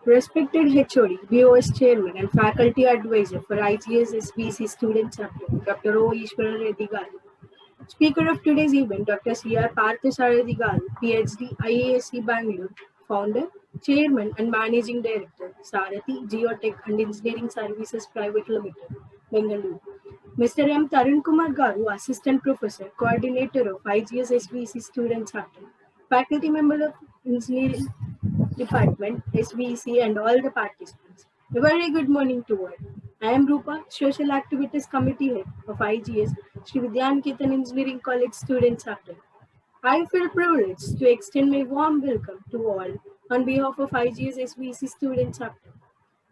Respected HOD, BOS Chairman and Faculty Advisor for IGS SBC Student Chapter, Dr. O. Ishwara Reddy Garu. Speaker of today's event, Dr. C.R. Parthasarathi Garu, PhD, IASC Bangalore, Founder, Chairman and Managing Director, Sarathi Geotech and Engineering Services Private Limited, Bengaluru. Mr. M. Tarun Kumar Garu, Assistant Professor, Coordinator of IGS SBC Student Chapter, Faculty Member of Engineering Department, SVC, and all the participants. A very good morning to all. I am Rupa, Social Activities Committee Head of IGS, Sri Vidyaniketan Engineering College Student Chapter. I feel privileged to extend my warm welcome to all on behalf of IGS SVC Student Chapter.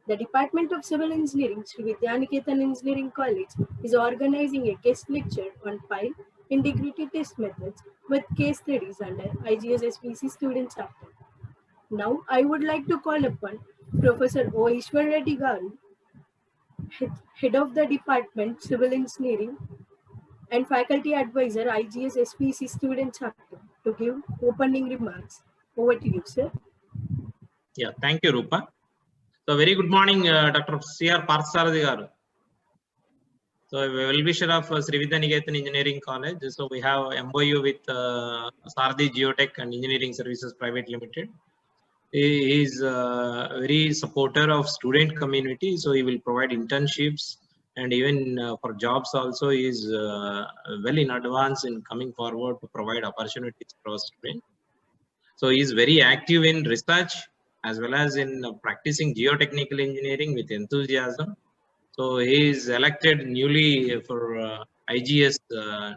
The Department of Civil Engineering, Sri Vidyaniketan Engineering College, is organizing a guest lecture on pile integrity test methods with case studies under IGS SVC Student Chapter. Now, I would like to call upon Professor O. Ishwar Reddy Garu, Head of the Department, Civil Engineering and Faculty Advisor, IGS SPC Student Chapter, to give opening remarks. Over to you, sir. Yeah, thank you, Rupa. So, very good morning, Dr. C.R. Parthasarathi Garu. So, well-wisher of Sri Vidyaniketan Engineering College. So, we have MOU with Sarathi Geotech and Engineering Services Private Limited. He is very supporter of student community, so he will provide internships and even for jobs also. He is well in advance in coming forward to provide opportunities for our students. So he is very active in research as well as in practicing geotechnical engineering with enthusiasm. So he is elected newly for IGS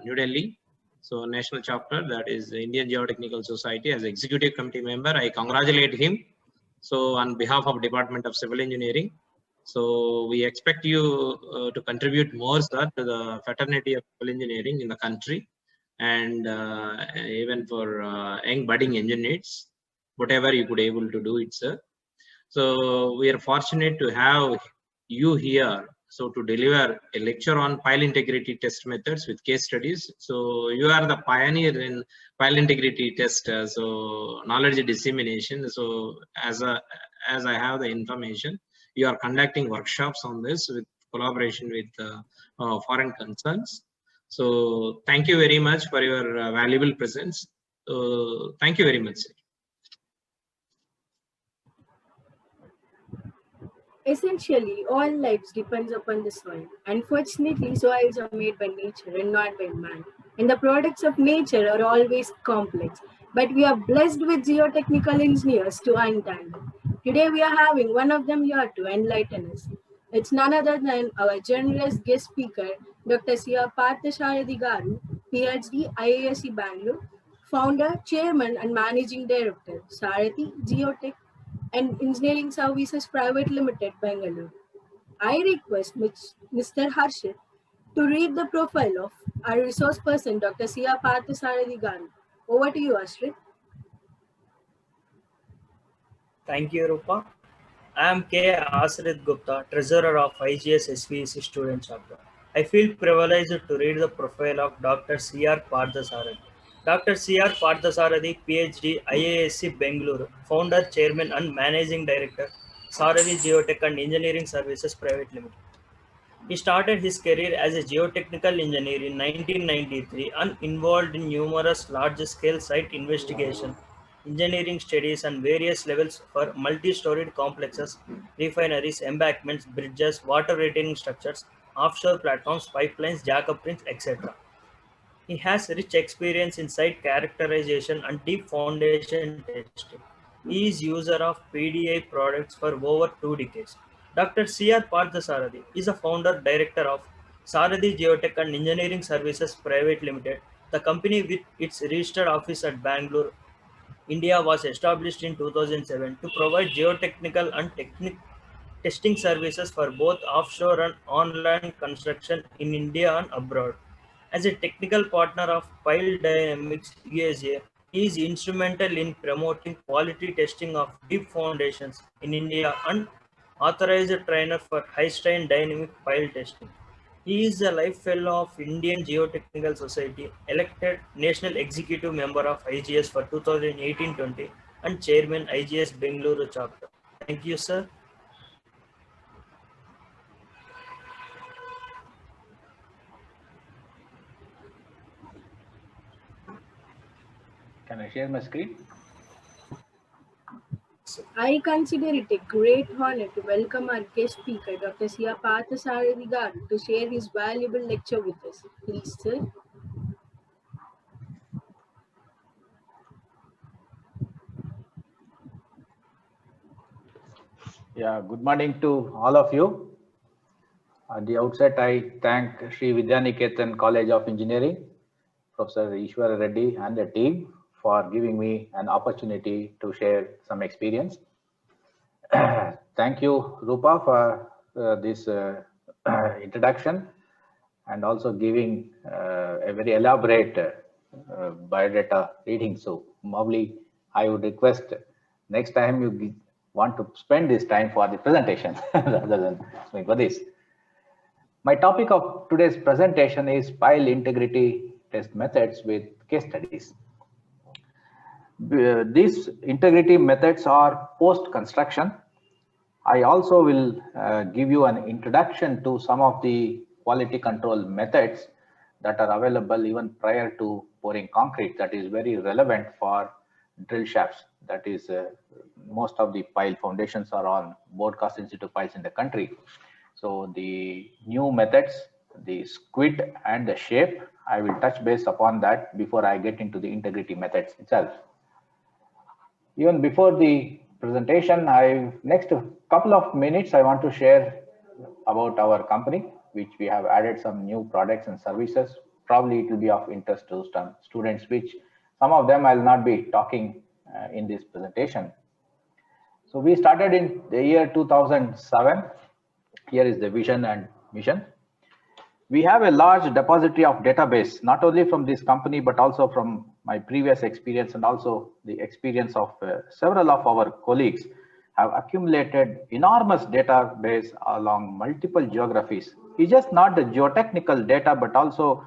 New Delhi. So national chapter, that is the Indian Geotechnical Society, as executive committee member. I congratulate him. So on behalf of Department of Civil Engineering, so we expect you to contribute more, sir, to the fraternity of civil engineering in the country, and even for young budding engineers, whatever you could able to do it, sir. So we are fortunate to have you here, so to deliver a lecture on pile integrity test methods with case studies. So you are the pioneer in pile integrity test, so knowledge dissemination. So as I have the information, you are conducting workshops on this with collaboration with foreign concerns. So thank you very much for your valuable presence. Thank you very much, sir. Essentially, all lives depends upon the soil. Unfortunately, soils are made by nature and not by man. And the products of nature are always complex. But we are blessed with geotechnical engineers to untangle. Today we are having one of them here to enlighten us. It's none other than our generous guest speaker, Dr. C.R. Parthasarathi Garu, PhD, IASC Bangalore, founder, chairman, and managing director, Sarathi Geotech and Engineering Services Private Limited, Bangalore. I request Mr. Harshit to read the profile of our resource person, Dr. C.R. Parthasarathi Garu. Over to you, Ashrit. Thank you, Rupa. I am K. Asrit Gupta, Treasurer of IGS SVC Student Chapter. I feel privileged to read the profile of Dr. C.R. Parthasarathi. Dr. C.R. Parthasarathi, PhD, IASC Bengaluru, Founder, Chairman and Managing Director, Sarathi Geotech and Engineering Services Private Limited. He started his career as a geotechnical engineer in 1993 and involved in numerous large-scale site investigation, engineering studies and various levels for multi-storied complexes, refineries, embankments, bridges, water retaining structures, offshore platforms, pipelines, jack-up rings, etc. He has rich experience in site characterization and deep foundation testing. He is user of PDI products for over 2 decades. Dr. C.R. Parthasarathi is a founder director of Sarathi Geotech and Engineering Services Private Limited. The company with its registered office at Bangalore, India was established in 2007 to provide geotechnical and testing services for both offshore and on-land construction in India and abroad. As a technical partner of Pile Dynamics USA, he is instrumental in promoting quality testing of deep foundations in India and authorized trainer for high-strain dynamic pile testing. He is a life fellow of Indian Geotechnical Society, elected National Executive Member of IGS for 2018-20 and Chairman IGS Bengaluru Chapter. Thank you, sir. Can I share my screen? I consider it a great honor to welcome our guest speaker, Dr. C.R. Parthasarathi Garu, to share his valuable lecture with us. Please, sir. Yeah, good morning to all of you. At the outset, I thank Sri Vidyaniketan College of Engineering, Professor Ishwara Reddy and the team for giving me an opportunity to share some experience. Thank you, Rupa, for this introduction and also giving a very elaborate biodata reading. So, probably I would request next time you want to spend this time for the presentation rather than for this. My topic of today's presentation is pile integrity test methods with case studies. These integrity methods are post-construction. I also will give you an introduction to some of the quality control methods that are available even prior to pouring concrete, that is very relevant for drill shafts. That is, most of the pile foundations are on board cast in situ piles in the country. So the new methods, the squid and the shape, I will touch base upon that before I get into the integrity methods itself. Even before the presentation, next couple of minutes, I want to share about our company, which we have added some new products and services. Probably it will be of interest to some students, which some of them I'll not be talking in this presentation. So we started in the year 2007. Here is the vision and mission. We have a large depository of database, not only from this company, but also from my previous experience and also the experience of several of our colleagues have accumulated enormous database along multiple geographies. It's just not the geotechnical data, but also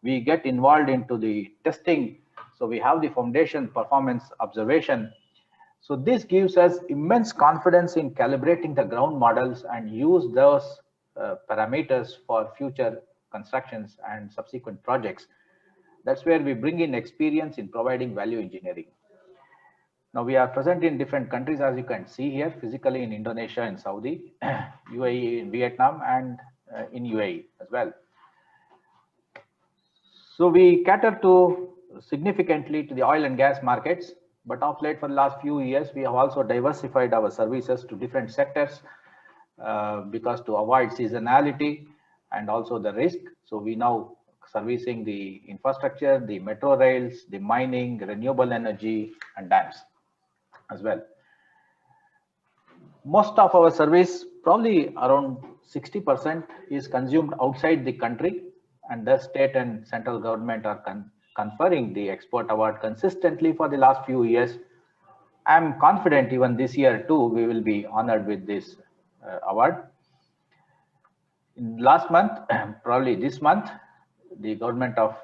we get involved into the testing. So we have the foundation performance observation. So this gives us immense confidence in calibrating the ground models and use those parameters for future constructions and subsequent projects. That's where we bring in experience in providing value engineering. Now we are present in different countries, as you can see here, physically in Indonesia and Saudi, UAE in Vietnam, and in UAE as well. So we cater to significantly to the oil and gas markets, but of late for the last few years, we have also diversified our services to different sectors because to avoid seasonality and also the risk. So we now servicing the infrastructure, the metro rails, the mining, renewable energy, and dams as well. Most of our service, probably around 60%, is consumed outside the country, and the state and central government are conferring the export award consistently for the last few years. I'm confident even this year too, we will be honored with this award. In last month, probably this month, the government of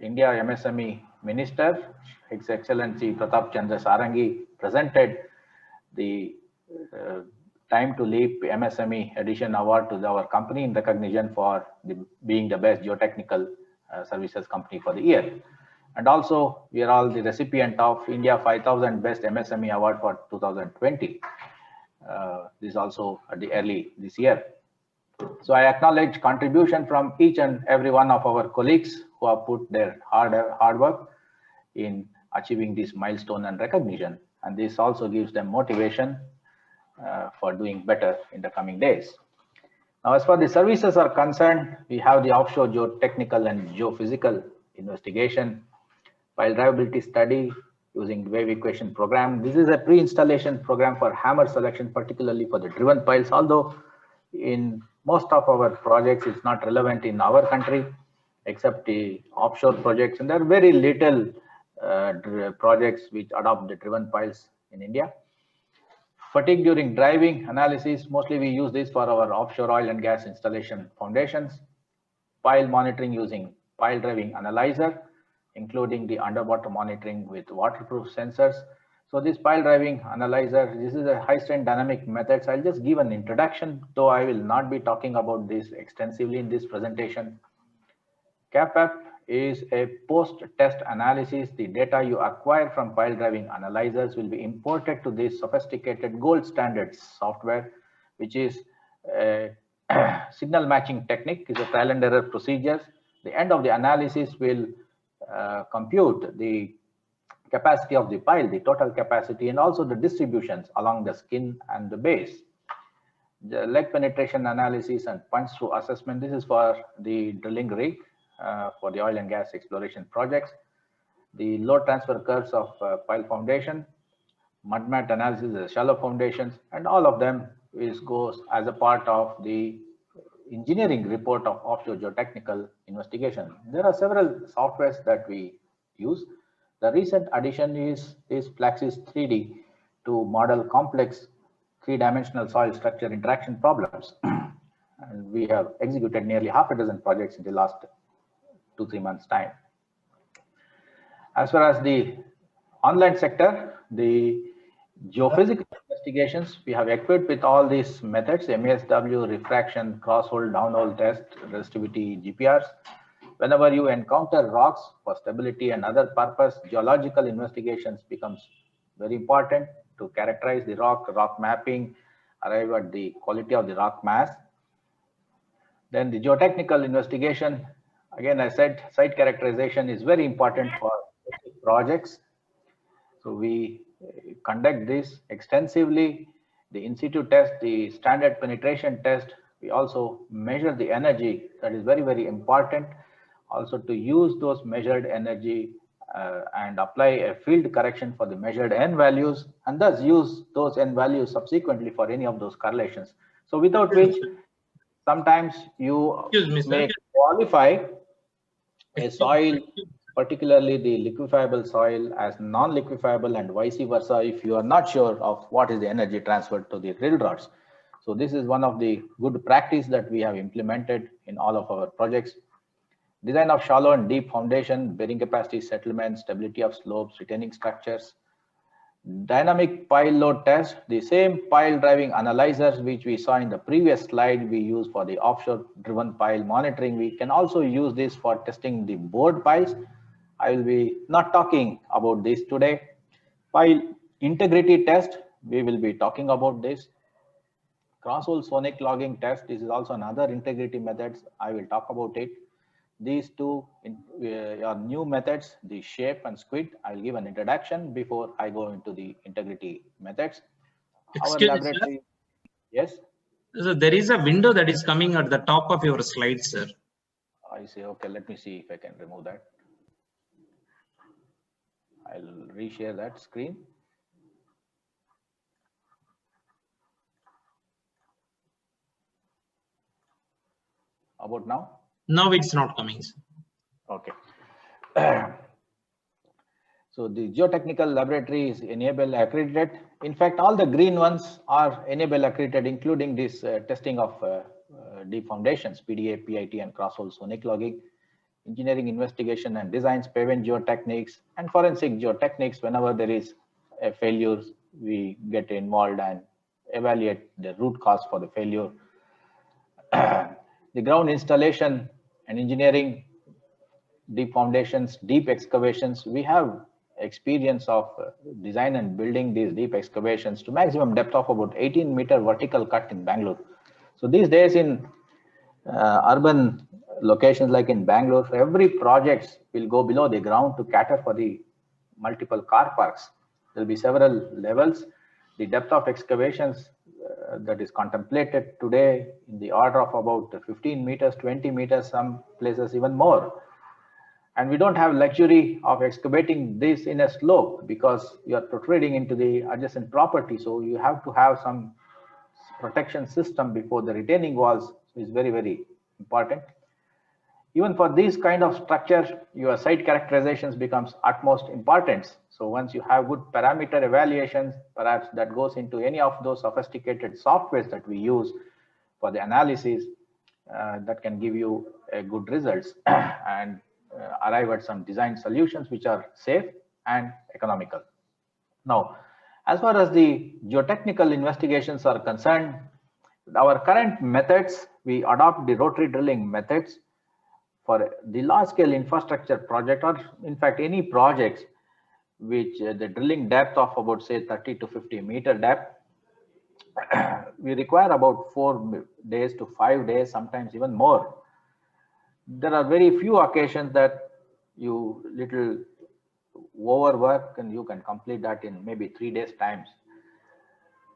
India MSME Minister, His Excellency Pratap Chandra Sarangi, presented the Time to Leap MSME Edition Award to our company in recognition for being the best geotechnical services company for the year. And also, we are all the recipient of India 5000 Best MSME Award for 2020. This is also at the early this year. So I acknowledge contribution from each and every one of our colleagues who have put their hard work in achieving this milestone and recognition. And this also gives them motivation for doing better in the coming days. Now, as far as the services are concerned, we have the offshore geotechnical and geophysical investigation, pile drivability study using wave equation program. This is a pre-installation program for hammer selection, particularly for the driven piles, although in most of our projects it's not relevant in our country except the offshore projects, and there are very little projects which adopt the driven piles in India. Fatigue during driving analysis, mostly we use this for our offshore oil and gas installation foundations. pile monitoring using pile driving analyzer, including the underwater monitoring with waterproof sensors. So this pile driving analyzer, this is a high strength dynamic methods. I'll just give an introduction, though I will not be talking about this extensively in this presentation. CAPAP is a post-test analysis. The data you acquire from pile driving analyzers will be imported to this sophisticated gold standard software, which is a signal matching technique, is a trial and error procedure. The end of the analysis will compute the capacity of the pile, the total capacity, and also the distributions along the skin and the base. The leg penetration analysis and punch through assessment. This is for the drilling rig for the oil and gas exploration projects. The load transfer curves of pile foundation, mud mat analysis, shallow foundations, and all of them goes as a part of the engineering report of offshore geotechnical investigation. There are several softwares that we use. The recent addition is Plaxis 3D to model complex three-dimensional soil structure interaction problems. And we have executed nearly half a dozen projects in the last 2-3 months' time. As far as the online sector, the geophysical investigations, we have equipped with all these methods: MASW, refraction, crosshole, downhole test, resistivity, GPRs. Whenever you encounter rocks for stability and other purpose, geological investigations becomes very important to characterize the rock mapping, arrive at the quality of the rock mass. Then the geotechnical investigation, again, I said site characterization is very important for projects. So we conduct this extensively, the in situ test, the standard penetration test. We also measure the energy. That is very, very important. Also to use those measured energy and apply a field correction for the measured N values, and thus use those N values subsequently for any of those correlations. So without which sometimes you may qualify a soil, particularly the liquefiable soil, as non-liquefiable, and vice versa if you are not sure of what is the energy transferred to the drill rods. So this is one of the good practice that we have implemented in all of our projects. Design of shallow and deep foundation, bearing capacity, settlement, stability of slopes, retaining structures. Dynamic pile load test, the same pile driving analyzers which we saw in the previous slide we use for the offshore driven pile monitoring. We can also use this for testing the bored piles. I will be not talking about this today. Pile integrity test, we will be talking about this. Crosshole sonic logging test, this is also another integrity methods. I will talk about it. These two are new methods, the shape and squid. I'll give an introduction before I go into the integrity methods. Excuse our laboratory, sir? Yes. So there is a window that is coming at the top of your slide, sir. I see. Okay, let me see if I can remove that. I'll reshare that screen. About now? No, it's not coming. Okay. So the geotechnical laboratory is Enable accredited. In fact, all the green ones are Enable accredited, including this testing of deep foundations, PDA, PIT, and crosshole sonic logging, engineering investigation and designs, pavement geotechniques, and forensic geotechniques. Whenever there is a failure, we get involved and evaluate the root cause for the failure. The ground installation and engineering, deep foundations, deep excavations. We have experience of design and building these deep excavations to maximum depth of about 18-meter vertical cut in Bangalore. So these days in urban locations like in Bangalore, every project will go below the ground to cater for the multiple car parks. There will be several levels. The depth of excavations that is contemplated today in the order of about 15 meters, 20 meters, some places even more. And we don't have luxury of excavating this in a slope because you are protruding into the adjacent property. So you have to have some protection system before the retaining walls is very, very important. Even for these kind of structures, your site characterizations becomes utmost importance. So once you have good parameter evaluations, perhaps that goes into any of those sophisticated softwares that we use for the analysis that can give you good results and arrive at some design solutions which are safe and economical. Now, as far as the geotechnical investigations are concerned, our current methods, we adopt the rotary drilling methods for the large scale infrastructure project, or in fact any projects which the drilling depth of about say 30 to 50 meter depth. We require about 4 days to 5 days, sometimes even more. There are very few occasions that you little overwork and you can complete that in maybe 3 days times.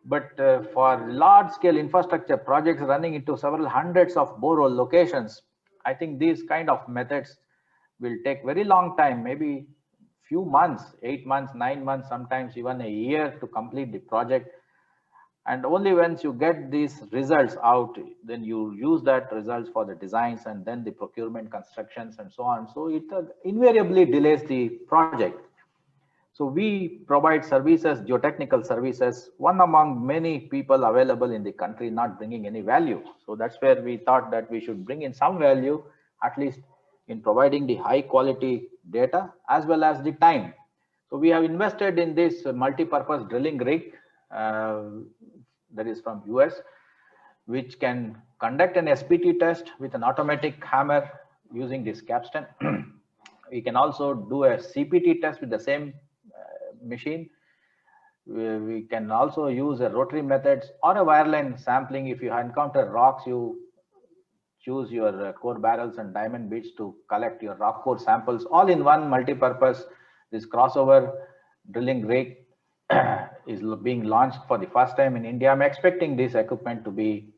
But for large scale infrastructure projects running into several hundreds of borehole locations, I think these kind of methods will take very long time, maybe few months, 8 months, 9 months, sometimes even a year to complete the project. And only once you get these results out, then you use that results for the designs and then the procurement, constructions and so on. So it invariably delays the project. So we provide services, geotechnical services, one among many people available in the country, not bringing any value. So that's where we thought that we should bring in some value, at least in providing the high quality data as well as the time. So we have invested in this multi-purpose drilling rig that is from US, which can conduct an SPT test with an automatic hammer using this capstan. We can also do a CPT test with the same machine. We can also use a rotary methods or a wireline sampling. If you encounter rocks, you choose your core barrels and diamond bits to collect your rock core samples all in one multi-purpose. This crossover drilling rig is being launched for the first time in India. I'm expecting this equipment to be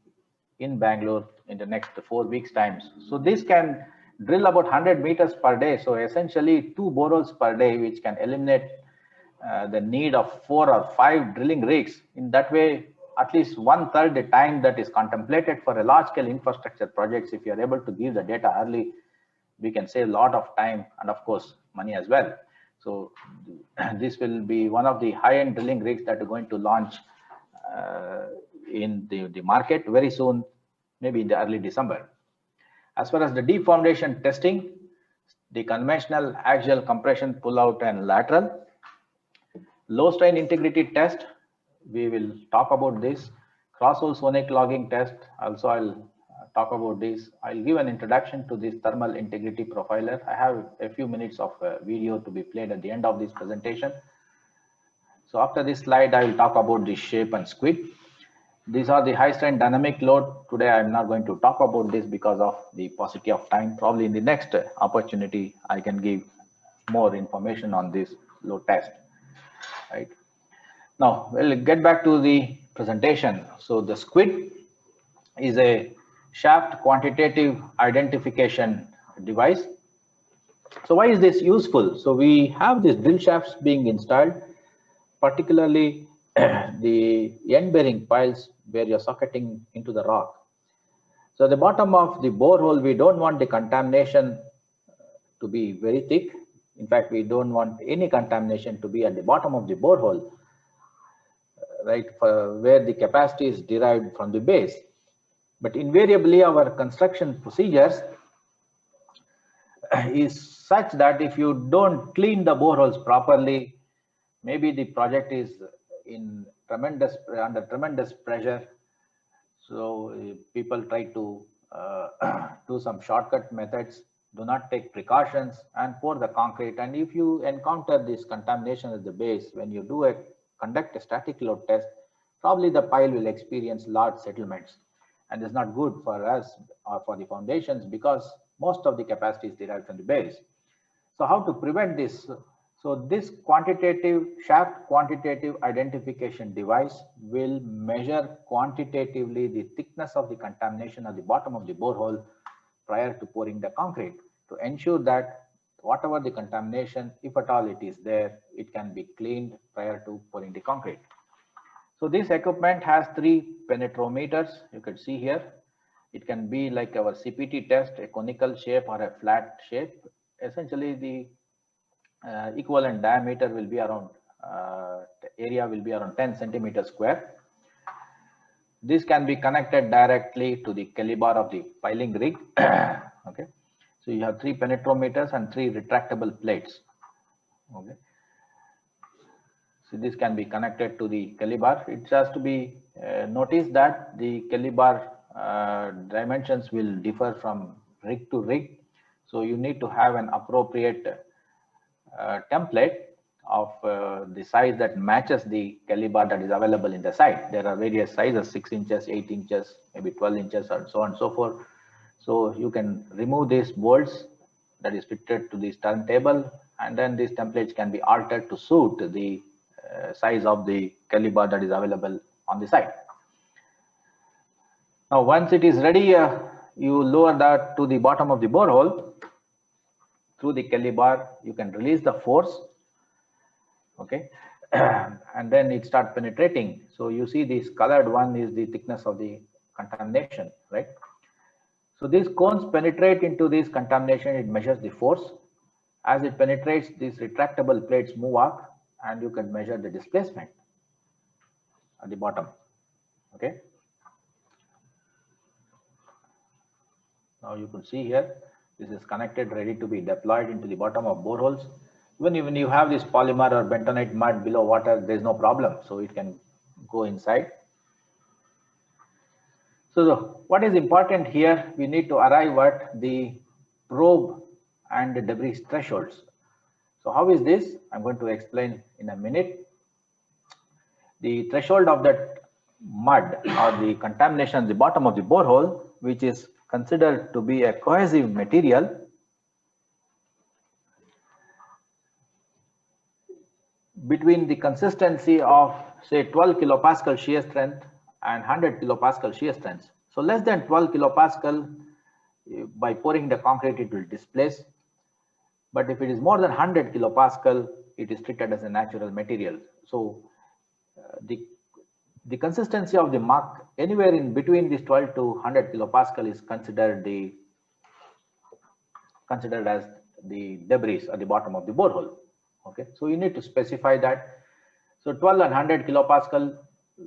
in Bangalore in the next 4 weeks times. So this can drill about 100 meters per day. So essentially 2 boreholes per day, which can eliminate the need of 4 or 5 drilling rigs. In that way, at least 1/3 the time that is contemplated for a large scale infrastructure projects, if you are able to give the data early, we can save a lot of time and of course money as well. So this will be one of the high-end drilling rigs that are going to launch in the market very soon, maybe in the early December. As far as the deep foundation testing, the conventional axial compression pull-out and lateral, low strain integrity test, we will talk about this. Cross-hole sonic logging test, also I'll talk about this. I'll give an introduction to this thermal integrity profiler. I have a few minutes of video to be played at the end of this presentation. So after this slide, I will talk about the shape and squid. These are the high strain dynamic load. Today, I'm not going to talk about this because of the paucity of time. Probably in the next opportunity, I can give more information on this load test. Right. Now, we'll get back to the presentation. So the squid is a shaft quantitative identification device. So why is this useful? So we have these drill shafts being installed, particularly the end bearing piles where you're socketing into the rock. So at the bottom of the borehole, we don't want the contamination to be very thick. In fact, we don't want any contamination to be at the bottom of the borehole, right, where the capacity is derived from the base. But invariably, our construction procedures is such that if you don't clean the boreholes properly, maybe the project is under tremendous pressure. So people try to do some shortcut methods, do not take precautions and pour the concrete. And if you encounter this contamination at the base, when you conduct a static load test, probably the pile will experience large settlements. And it's not good for us or for the foundations because most of the capacity is derived from the base. So how to prevent this? So this shaft quantitative identification device will measure quantitatively the thickness of the contamination at the bottom of the borehole prior to pouring the concrete to ensure that whatever the contamination, if at all it is there, it can be cleaned prior to pouring the concrete. So this equipment has 3 penetrometers. You can see here. It can be like our CPT test, a conical shape or a flat shape. Essentially, the equivalent diameter will be around, area will be around 10 centimeters square. This can be connected directly to the caliber of the piling rig, Okay, so you have 3 penetrometers and 3 retractable plates. Okay, so this can be connected to the Kelly-bar. It has to be noticed that the Kelly-bar dimensions will differ from rig to rig. So you need to have an appropriate template of the size that matches the Kelly-bar that is available in the site. There are various sizes, 6 inches, 8 inches, maybe 12 inches, and so on and so forth. So you can remove these bolts that is fitted to this turntable, and then these templates can be altered to suit the size of the Kelly-bar that is available on the site. Now, once it is ready, you lower that to the bottom of the borehole. Through the Kelly-bar, you can release the force. Okay, and then it starts penetrating. So you see this colored one is the thickness of the contamination, right? So these cones penetrate into this contamination. It measures the force. As it penetrates, these retractable plates move up, and you can measure the displacement at the bottom. Okay. Now you could see here, this is connected, ready to be deployed into the bottom of boreholes. Even you have this polymer or bentonite mud below water, there's no problem. So it can go inside. So what is important here, we need to arrive at the probe and the debris thresholds. So how is this? I'm going to explain in a minute. The threshold of that mud or the contamination at the bottom of the borehole, which is considered to be a cohesive material, between the consistency of say 12 kilopascal shear strength and 100 kilopascal shear strength. So less than 12 kilopascal, by pouring the concrete, it will displace. But if it is more than 100 kilopascal, it is treated as a natural material. So the consistency of the muck anywhere in between this 12 to 100 kilopascal is considered as the debris at the bottom of the borehole. Okay, so you need to specify that. So 12 and 100 kilopascal,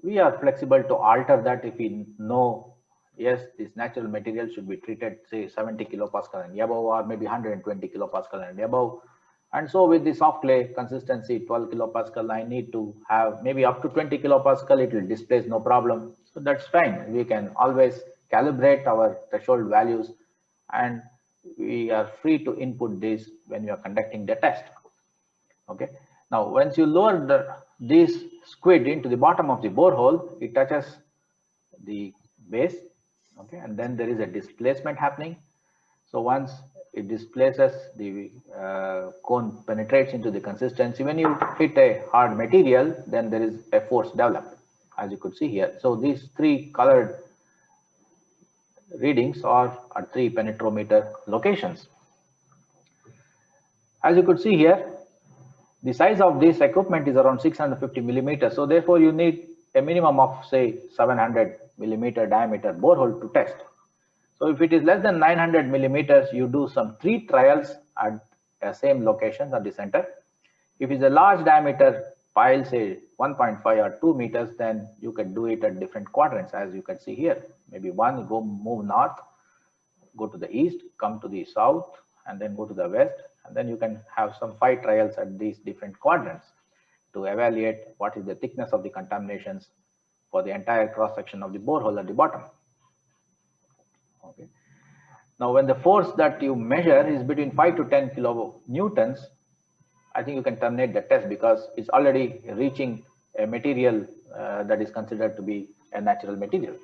we are flexible to alter that if we know, yes, this natural material should be treated say 70 kilopascal and above, or maybe 120 kilopascal and above. And so with the soft clay consistency 12 kilopascal, I need to have maybe up to 20 kilopascal, it will displace, no problem. So that's fine. We can always calibrate our threshold values, and we are free to input this when we are conducting the test. Okay. Now, once you lower this squid into the bottom of the borehole, it touches the base. Okay, and then there is a displacement happening. So once it displaces, the cone penetrates into the consistency. When you hit a hard material, then there is a force developed, as you could see here. So these 3 colored readings are at 3 penetrometer locations. As you could see here, the size of this equipment is around 650 millimeters. So therefore you need a minimum of say 700 millimeter diameter borehole to test. So if it is less than 900 millimeters, you do some 3 trials at the same locations at the center. If it's a large diameter pile, say 1.5 or 2 meters, then you can do it at different quadrants, as you can see here. Maybe one, move north, go to the east, come to the south, and then go to the west. And then you can have some 5 trials at these different quadrants to evaluate what is the thickness of the contaminations for the entire cross section of the borehole at the bottom. Okay. Now, when the force that you measure is between 5 to 10 kilonewtons, I think you can terminate the test, because it's already reaching a material that is considered to be a natural material.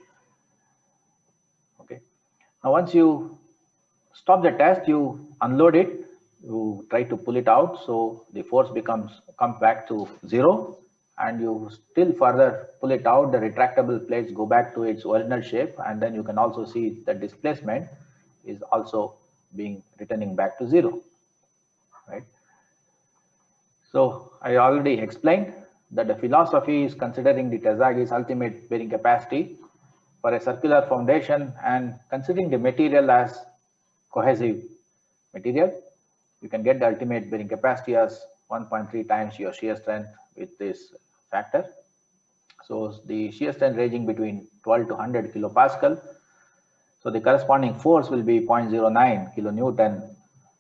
Okay. Now, once you stop the test, you unload it, you try to pull it out, so the force comes back to 0, and you still further pull it out, the retractable plates go back to its original shape, and then you can also see the displacement is also returning back to 0, right? So I already explained that the philosophy is considering the Terzaghi's ultimate bearing capacity for a circular foundation, and considering the material as cohesive material, you can get the ultimate bearing capacity as 1.3 times your shear strength with this factor. So the shear strength ranging between 12 to 100 kilopascal. So So the corresponding force will be 0.09 kilonewton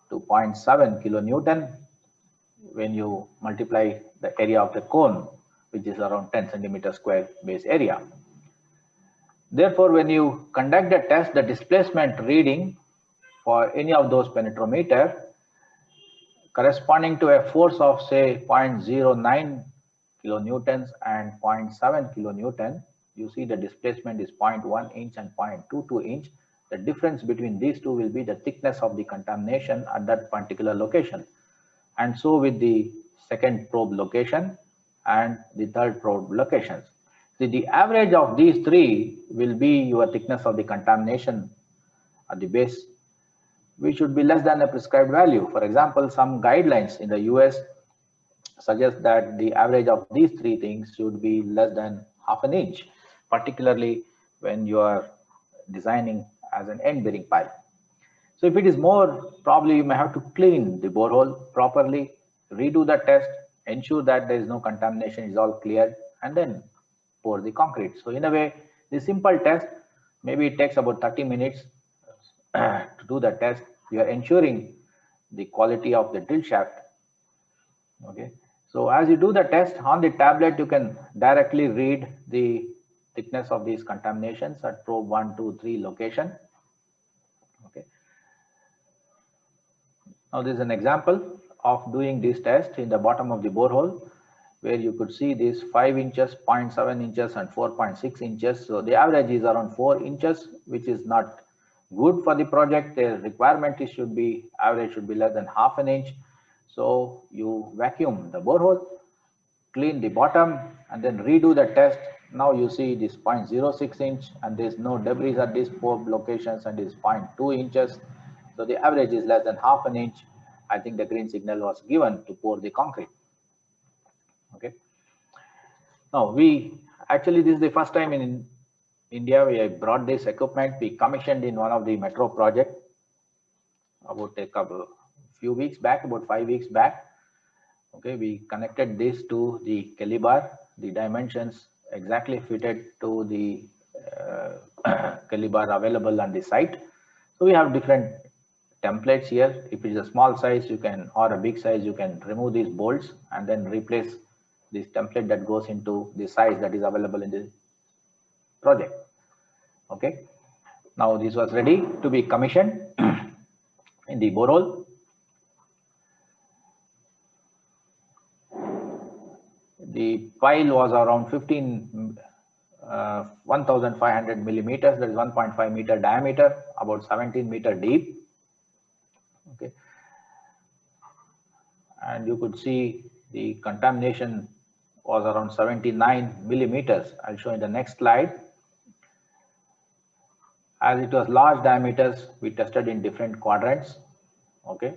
to 0.7 kilonewton when you multiply the area of the cone, which is around 10 centimeter square base area. Therefore, when you conduct the test, the displacement reading for any of those penetrometer corresponding to a force of say 0.09 kilonewtons and 0.7 kilonewton, you see the displacement is 0.1 inch and 0.22 inch. The difference between these two will be the thickness of the contamination at that particular location. And so with the second probe location and the third probe locations. The average of these three will be your thickness of the contamination at the base, which should be less than a prescribed value. For example, some guidelines in the US suggest that the average of these three things should be less than half an inch, particularly when you are designing as an end bearing pipe. So if it is more, probably you may have to clean the borehole properly, redo the test, ensure that there is no contamination, is all clear, and then pour the concrete. So in a way, the simple test, maybe it takes about 30 minutes to do the test. You are ensuring the quality of the drill shaft. Okay. So as you do the test on the tablet, you can directly read the thickness of these contaminations at probe 1, 2, 3 location. Okay. Now this is an example of doing this test in the bottom of the borehole, where you could see these 5 inches, 0.7 inches and 4.6 inches. So the average is around 4 inches, which is not good for the project. The requirement is average should be less than half an inch. So you vacuum the borehole, clean the bottom, and then redo the test. Now you see this 0.06 inch and there's no debris at these probe locations, and it's 0.2 inches. So the average is less than half an inch. I think the green signal was given to pour the concrete. Okay. Now this is the first time in India we brought this equipment. We commissioned in one of the metro project about few weeks back, about 5 weeks back. Okay, we connected this to the Calibar, the dimensions exactly fitted to the Calibar available on the site. So we have different templates here. If it is a small size, you can, or a big size, you can remove these bolts and then replace this template that goes into the size that is available in the project. Okay. Now this was ready to be commissioned in the borehole. The pile was around 1,500 millimeters, that is 1.5 meter diameter, about 17 meter deep. Okay. And you could see the contamination was around 79 millimeters. I'll show in the next slide. As it was large diameters, we tested in different quadrants. Okay.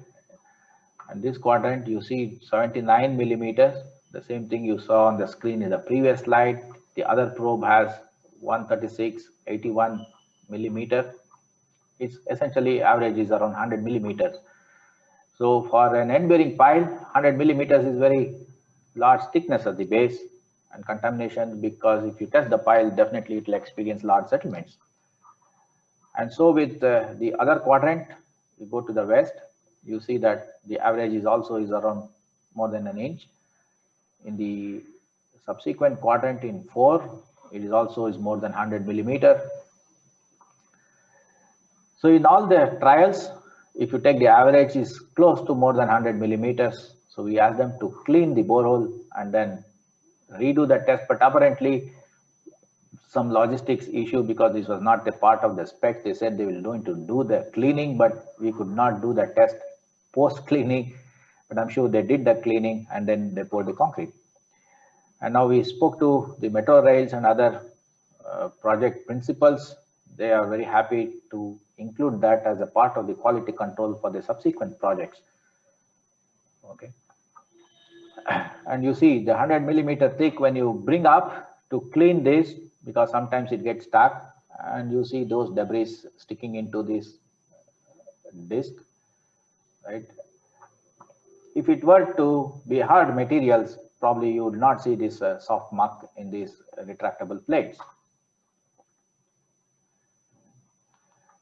And this quadrant, you see 79 millimeters. The same thing you saw on the screen in the previous slide. The other probe has 136, 81 millimeter. It's essentially average is around 100 millimeters. So for an end bearing pile, 100 millimeters is very large thickness at the base and contamination, because if you test the pile, definitely it will experience large settlements. And so with the other quadrant, you go to the west, you see that the average is around more than an inch. In the subsequent quadrant in 4, it is more than 100 millimeter. So in all the trials, if you take the average is close to more than 100 millimeters. So we asked them to clean the borehole and then redo the test, but apparently some logistics issue, because this was not a part of the spec. They said they were going to do the cleaning, but we could not do the test post cleaning. But I'm sure they did the cleaning and then they poured the concrete. And now we spoke to the Metro Rails and other project principals. They are very happy to include that as a part of the quality control for the subsequent projects. Okay. And you see the 100 millimeter thick, when you bring up to clean this, because sometimes it gets stuck, and you see those debris sticking into this disc, right? If it were to be hard materials, probably you would not see this soft mark in these retractable plates.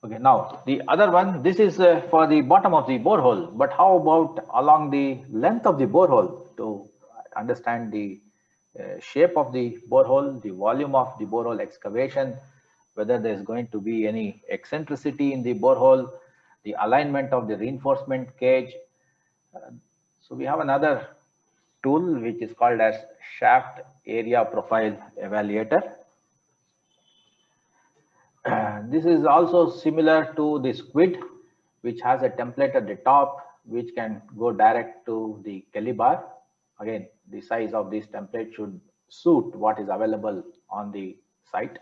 Okay, now the other one, this is for the bottom of the borehole, but how about along the length of the borehole to understand the shape of the borehole, the volume of the borehole excavation, whether there's going to be any eccentricity in the borehole, the alignment of the reinforcement cage. So we have another tool which is called as shaft area profile evaluator. This is also similar to the squid, which has a template at the top, which can go direct to the Kelly bar. Again, the size of this template should suit what is available on the site.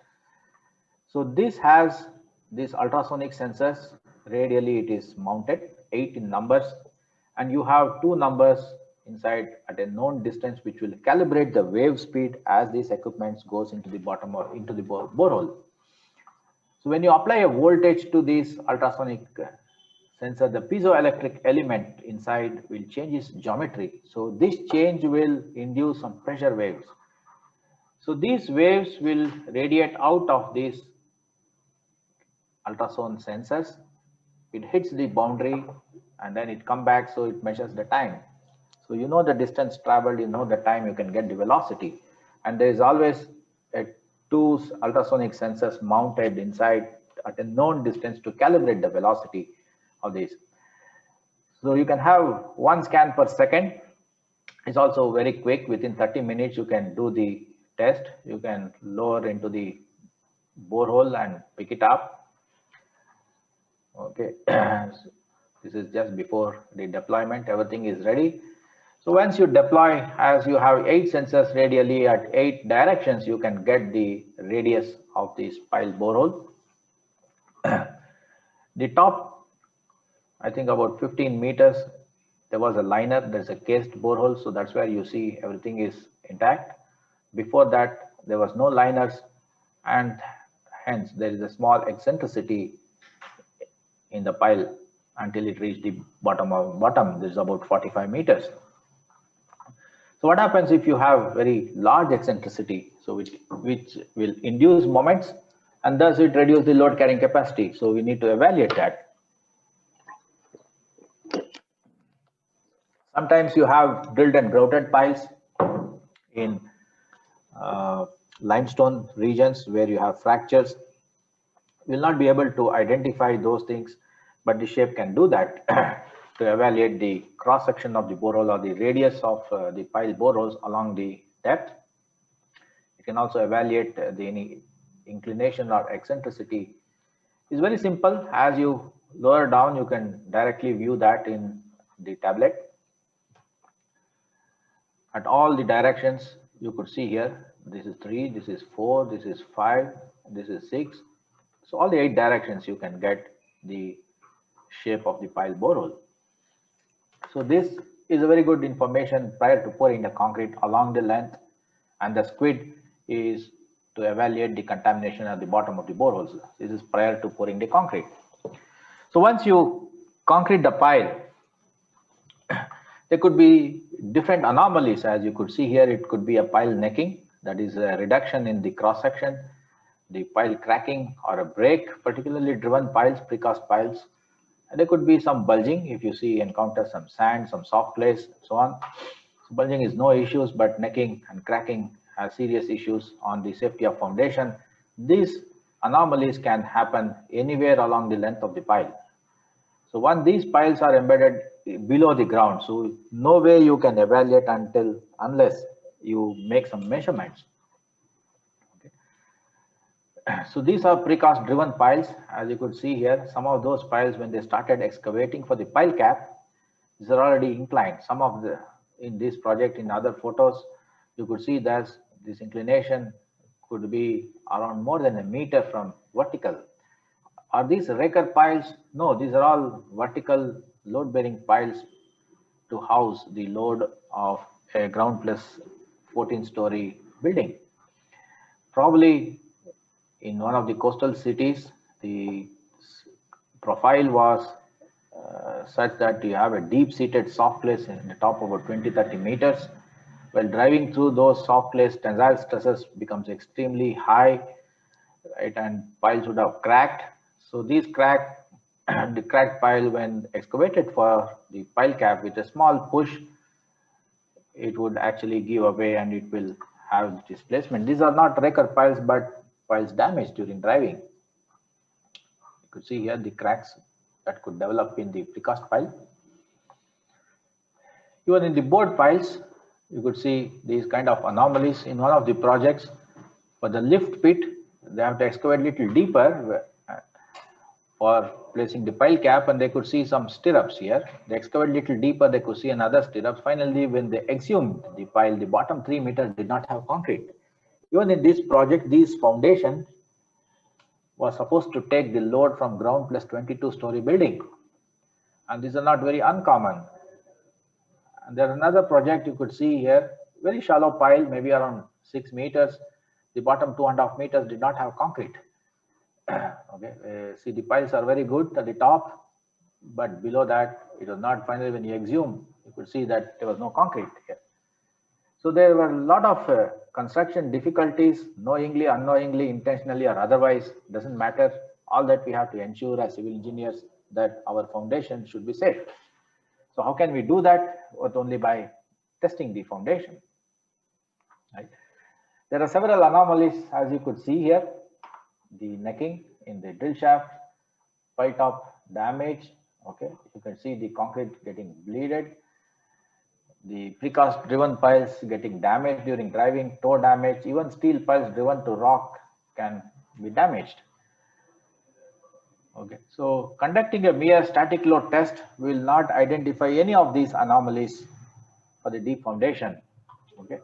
So this has these ultrasonic sensors. Radially, it is mounted, 8 in numbers, and you have 2 numbers inside at a known distance, which will calibrate the wave speed as this equipment goes into the bottom or into the borehole. So when you apply a voltage to this ultrasonic sensor, the piezoelectric element inside will change its geometry. So this change will induce some pressure waves. So these waves will radiate out of these ultrasound sensors. It hits the boundary and then it comes back, so it measures the time. So you know the distance traveled, you know the time, you can get the velocity. And there is always a 2 ultrasonic sensors mounted inside at a known distance to calibrate the velocity of this. So you can have 1 scan per second. It's also very quick. Within 30 minutes, you can do the test. You can lower into the borehole and pick it up. Okay. So this is just before the deployment. Everything is ready. So once you deploy, as you have 8 sensors radially at 8 directions, you can get the radius of this pile borehole. The top, I think about 15 meters, there was a liner, there's a cased borehole, so that's where you see everything is intact. Before that, there was no liners, and hence there is a small eccentricity in the pile until it reached the bottom. This is about 45 meters. So what happens if you have very large eccentricity, so which will induce moments, and thus it reduces the load carrying capacity. So we need to evaluate that. Sometimes you have drilled and grouted piles in limestone regions where you have fractures. You will not be able to identify those things, but the shape can do that to evaluate the cross section of the borehole or the radius of the pile boreholes along the depth. You can also evaluate any inclination or eccentricity. It's very simple. As you lower down, you can directly view that in the tablet. At all the directions, you could see here, this is 3, this is 4, this is 5, this is 6. So all the 8 directions, you can get the shape of the pile borehole. So this is a very good information prior to pouring the concrete along the length, and the squid is to evaluate the contamination at the bottom of the boreholes. This is prior to pouring the concrete. So once you concrete the pile, there could be different anomalies. As you could see here, it could be a pile necking, that is a reduction in the cross section, the pile cracking or a break, particularly driven piles, precast piles. And there could be some bulging if you encounter some sand, some soft clays, so on. So bulging is no issues, but necking and cracking have serious issues on the safety of foundation. These anomalies can happen anywhere along the length of the pile. So once these piles are embedded below the ground, so no way you can evaluate unless you make some measurements. Okay. So these are precast driven piles. As you could see here, some of those piles, when they started excavating for the pile cap, these are already inclined. Some of the, in this project, in other photos, you could see that this inclination could be around more than a meter from vertical. Are these raker piles? No, these are all vertical load bearing piles to house the load of a ground plus 14-story building. Probably in one of the coastal cities, the profile was such that you have a deep-seated soft clays in the top of about 20-30 meters. While driving through those soft clays, tensile stresses becomes extremely high, right, and piles would have cracked. So these the cracked pile, when excavated for the pile cap with a small push, it would actually give away and it will have displacement. These are not wrecker piles, but piles damaged during driving. You could see here the cracks that could develop in the precast pile. Even in the board piles, you could see these kind of anomalies. In one of the projects for the lift pit, they have to excavate a little deeper for placing the pile cap, and they could see some stirrups here. They excavate a little deeper, they could see another stirrups. Finally, when they exhumed the pile, the bottom 3 meters did not have concrete. Even in this project, these foundations was supposed to take the load from ground plus 22-story building. And these are not very uncommon. And there's another project you could see here, very shallow pile, maybe around 6 meters. The bottom 2.5 meters did not have concrete. Okay, see the piles are very good at the top, but below that it was not. Finally, when you exhume, you could see that there was no concrete here. So there were a lot of construction difficulties, knowingly, unknowingly, intentionally, or otherwise, doesn't matter. All that we have to ensure as civil engineers that our foundation should be safe. So how can we do that? But only by testing the foundation. Right? There are several anomalies, as you could see here. The necking in the drill shaft, pile top damage. Okay, you can see the concrete getting bleeded. The precast driven piles getting damaged during driving, toe damage. Even steel piles driven to rock can be damaged. Okay, so conducting a mere static load test will not identify any of these anomalies for the deep foundation. Okay,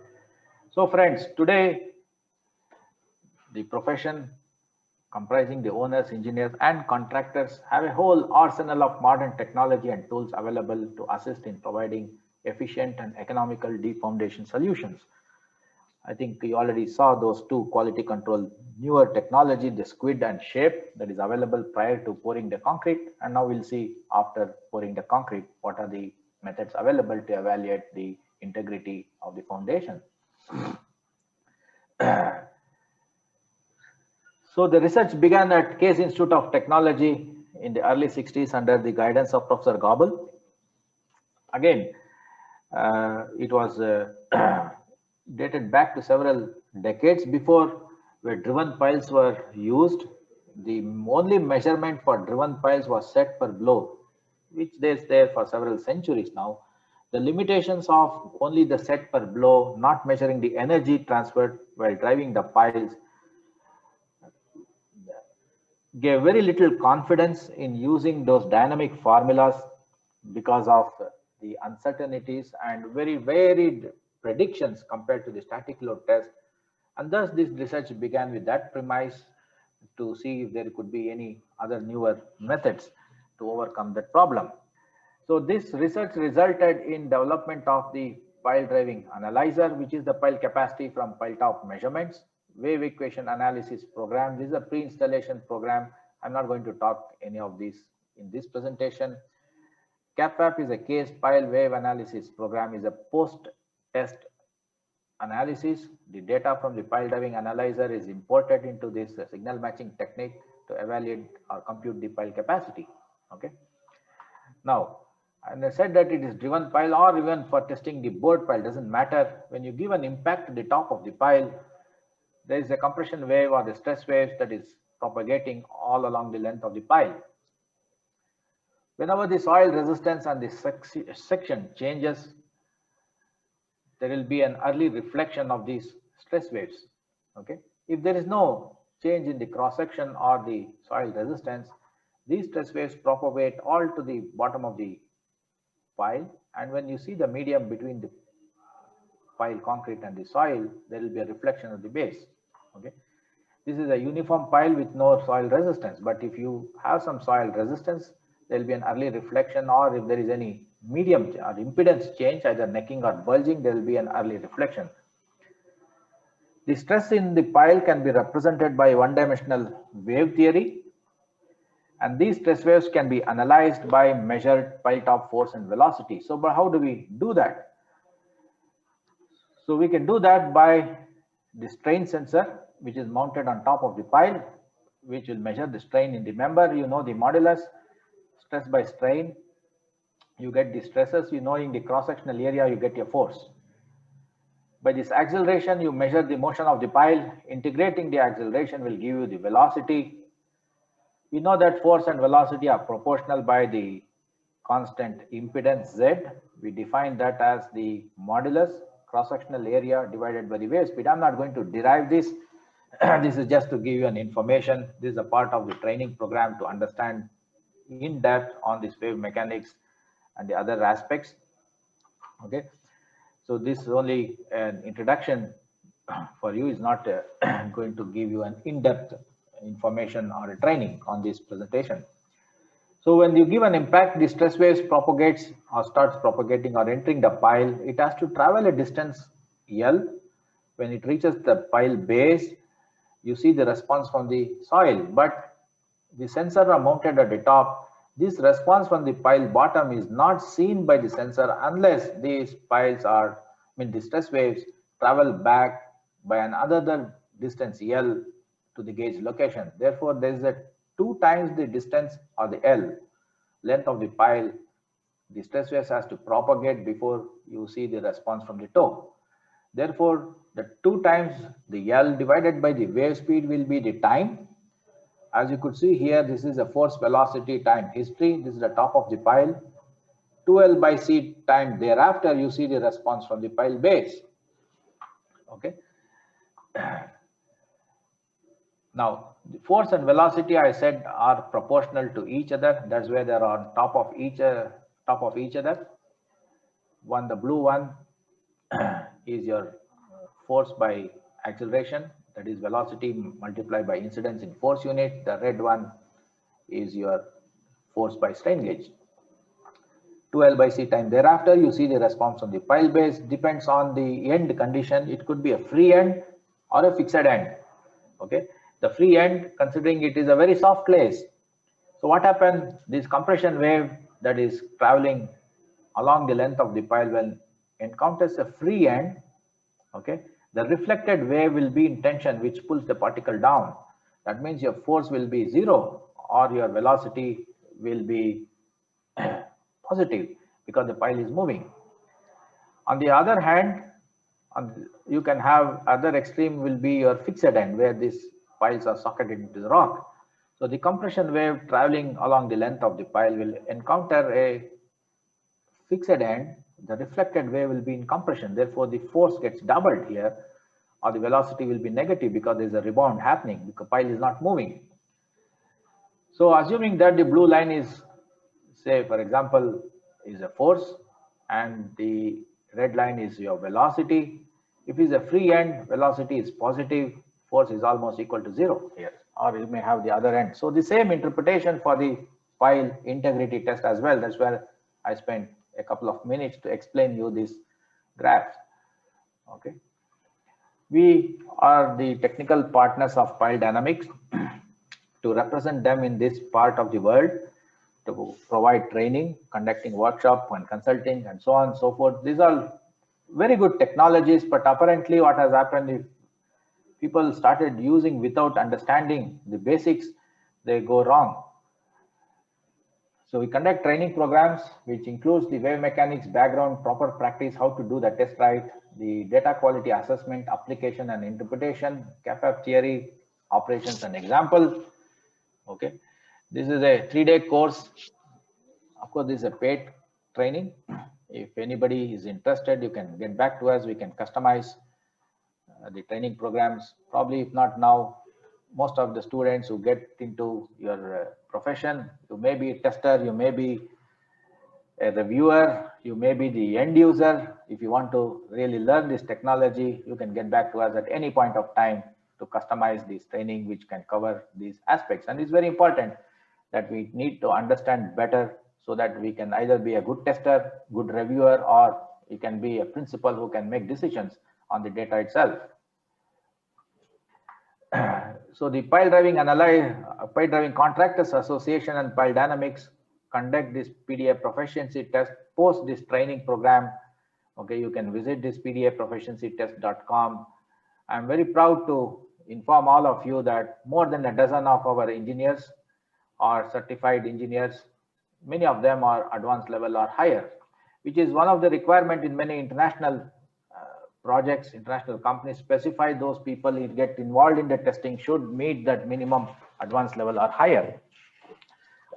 so friends, today the profession comprising the owners, engineers, and contractors have a whole arsenal of modern technology and tools available to assist in providing efficient and economical deep foundation solutions. I think you already saw those two quality control newer technology, the SQUID and SHAPE, that is available prior to pouring the concrete. And now we'll see after pouring the concrete, what are the methods available to evaluate the integrity of the foundation. So the research began at Case Institute of Technology in the early 60s under the guidance of Professor Goebel. Again, it was dated back to several decades before, where driven piles were used. The only measurement for driven piles was set per blow, which is there for several centuries now. The limitations of only the set per blow, not measuring the energy transferred while driving the piles, gave very little confidence in using those dynamic formulas because of the uncertainties and very varied predictions compared to the static load test. And thus this research began with that premise to see if there could be any other newer methods to overcome that problem. So this research resulted in development of the pile driving analyzer, which is the pile capacity from pile top measurements, wave equation analysis program. This is a pre-installation program. I'm not going to talk any of these in this presentation. CAPWAP is a case pile wave analysis program, is a post-test analysis. The data from the pile driving analyzer is imported into this signal matching technique to evaluate or compute the pile capacity. Okay. Now, and I said that it is driven pile or even for testing the board pile, doesn't matter. When you give an impact to the top of the pile, there is a compression wave or the stress waves that is propagating all along the length of the pile. Whenever the soil resistance and the section changes, there will be an early reflection of these stress waves. Okay. If there is no change in the cross section or the soil resistance, these stress waves propagate all to the bottom of the pile. And when you see the medium between the pile concrete and the soil, there will be a reflection of the base. Okay. This is a uniform pile with no soil resistance. But if you have some soil resistance, there will be an early reflection, or if there is any medium or impedance change, either necking or bulging, there will be an early reflection. The stress in the pile can be represented by one-dimensional wave theory, and these stress waves can be analyzed by measured pile top force and velocity. So, but how do we do that? So we can do that by the strain sensor, which is mounted on top of the pile. which will measure the strain in the member. You know the modulus, stress by strain. You get the stresses, you know in the cross-sectional area, you get your force. By this acceleration, you measure the motion of the pile. Integrating the acceleration will give you the velocity. We know that force and velocity are proportional by the constant impedance Z. We define that as the modulus, cross-sectional area divided by the wave speed. I'm not going to derive this. This is just to give you an information. This is a part of the training program to understand in depth on this wave mechanics and the other aspects. Okay, so this is only an introduction for you, is not going to give you an in-depth information or a training on this presentation. So when you give an impact, the stress waves propagates or starts propagating or entering the pile. It has to travel a distance L. When it reaches the pile base, you see the response from the soil, but the sensor are mounted at the top. This response from the pile bottom is not seen by the sensor unless these piles are, the stress waves travel back by another distance L to the gauge location. Therefore, there is a 2 times the distance or the L length of the pile. The stress waves has to propagate before you see the response from the toe. Therefore, the 2 times the L divided by the wave speed will be the time. As you could see here, this is a force velocity time history. This is the top of the pile. 2L by C time thereafter, you see the response from the pile base. Okay. Now, the force and velocity, I said, are proportional to each other. That's where they are on top of each other. One, the blue one is your force by acceleration, that is velocity multiplied by incidence in force unit. The red one is your force by strain gauge. 2L by C time thereafter, you see the response on the pile base. Depends on the end condition. It could be a free end or a fixed end. Okay, the free end, considering it is a very soft place. So what happens? This compression wave that is traveling along the length of the pile, when encounters a free end, okay, the reflected wave will be in tension, which pulls the particle down. That means your force will be 0 or your velocity will be positive because the pile is moving. On the other hand, you can have other extreme will be your fixed end, where these piles are socketed into the rock. So the compression wave traveling along the length of the pile will encounter a fixed end. The reflected wave will be in compression. Therefore, the force gets doubled here, or the velocity will be negative because there is a rebound happening because the pile is not moving. So assuming that the blue line is, say, for example, is a force and the red line is your velocity. If it's a free end, velocity is positive, force is almost equal to 0 here, or you may have the other end. So the same interpretation for the pile integrity test as well. That's where I spent a couple of minutes to explain you this graph. Okay, we are the technical partners of Pile Dynamics to represent them in this part of the world, to provide training, conducting workshop and consulting and so on and so forth. These are very good technologies, but apparently what has happened, if people started using without understanding the basics, they go wrong. So we conduct training programs, which includes the wave mechanics background, proper practice, how to do the test right, the data quality assessment, application and interpretation, CAPAP theory, operations and example. Okay, this is a 3-day course. Of course, this is a paid training. If anybody is interested, you can get back to us. We can customize the training programs. Probably, if not now, most of the students who get into your profession, you may be a tester, you may be a reviewer, you may be the end user. If you want to really learn this technology, you can get back to us at any point of time to customize this training, which can cover these aspects. And it's very important that we need to understand better so that we can either be a good tester, good reviewer, or you can be a principal who can make decisions on the data itself. So the Pile Driving Contractors Association and Pile Dynamics conduct this PDA proficiency test post this training program. Okay, you can visit this PDAproficiencytest.com. I'm very proud to inform all of you that more than a dozen of our engineers are certified engineers. Many of them are advanced level or higher, which is one of the requirement in many international projects. International companies specify those people who get involved in the testing should meet that minimum advanced level or higher.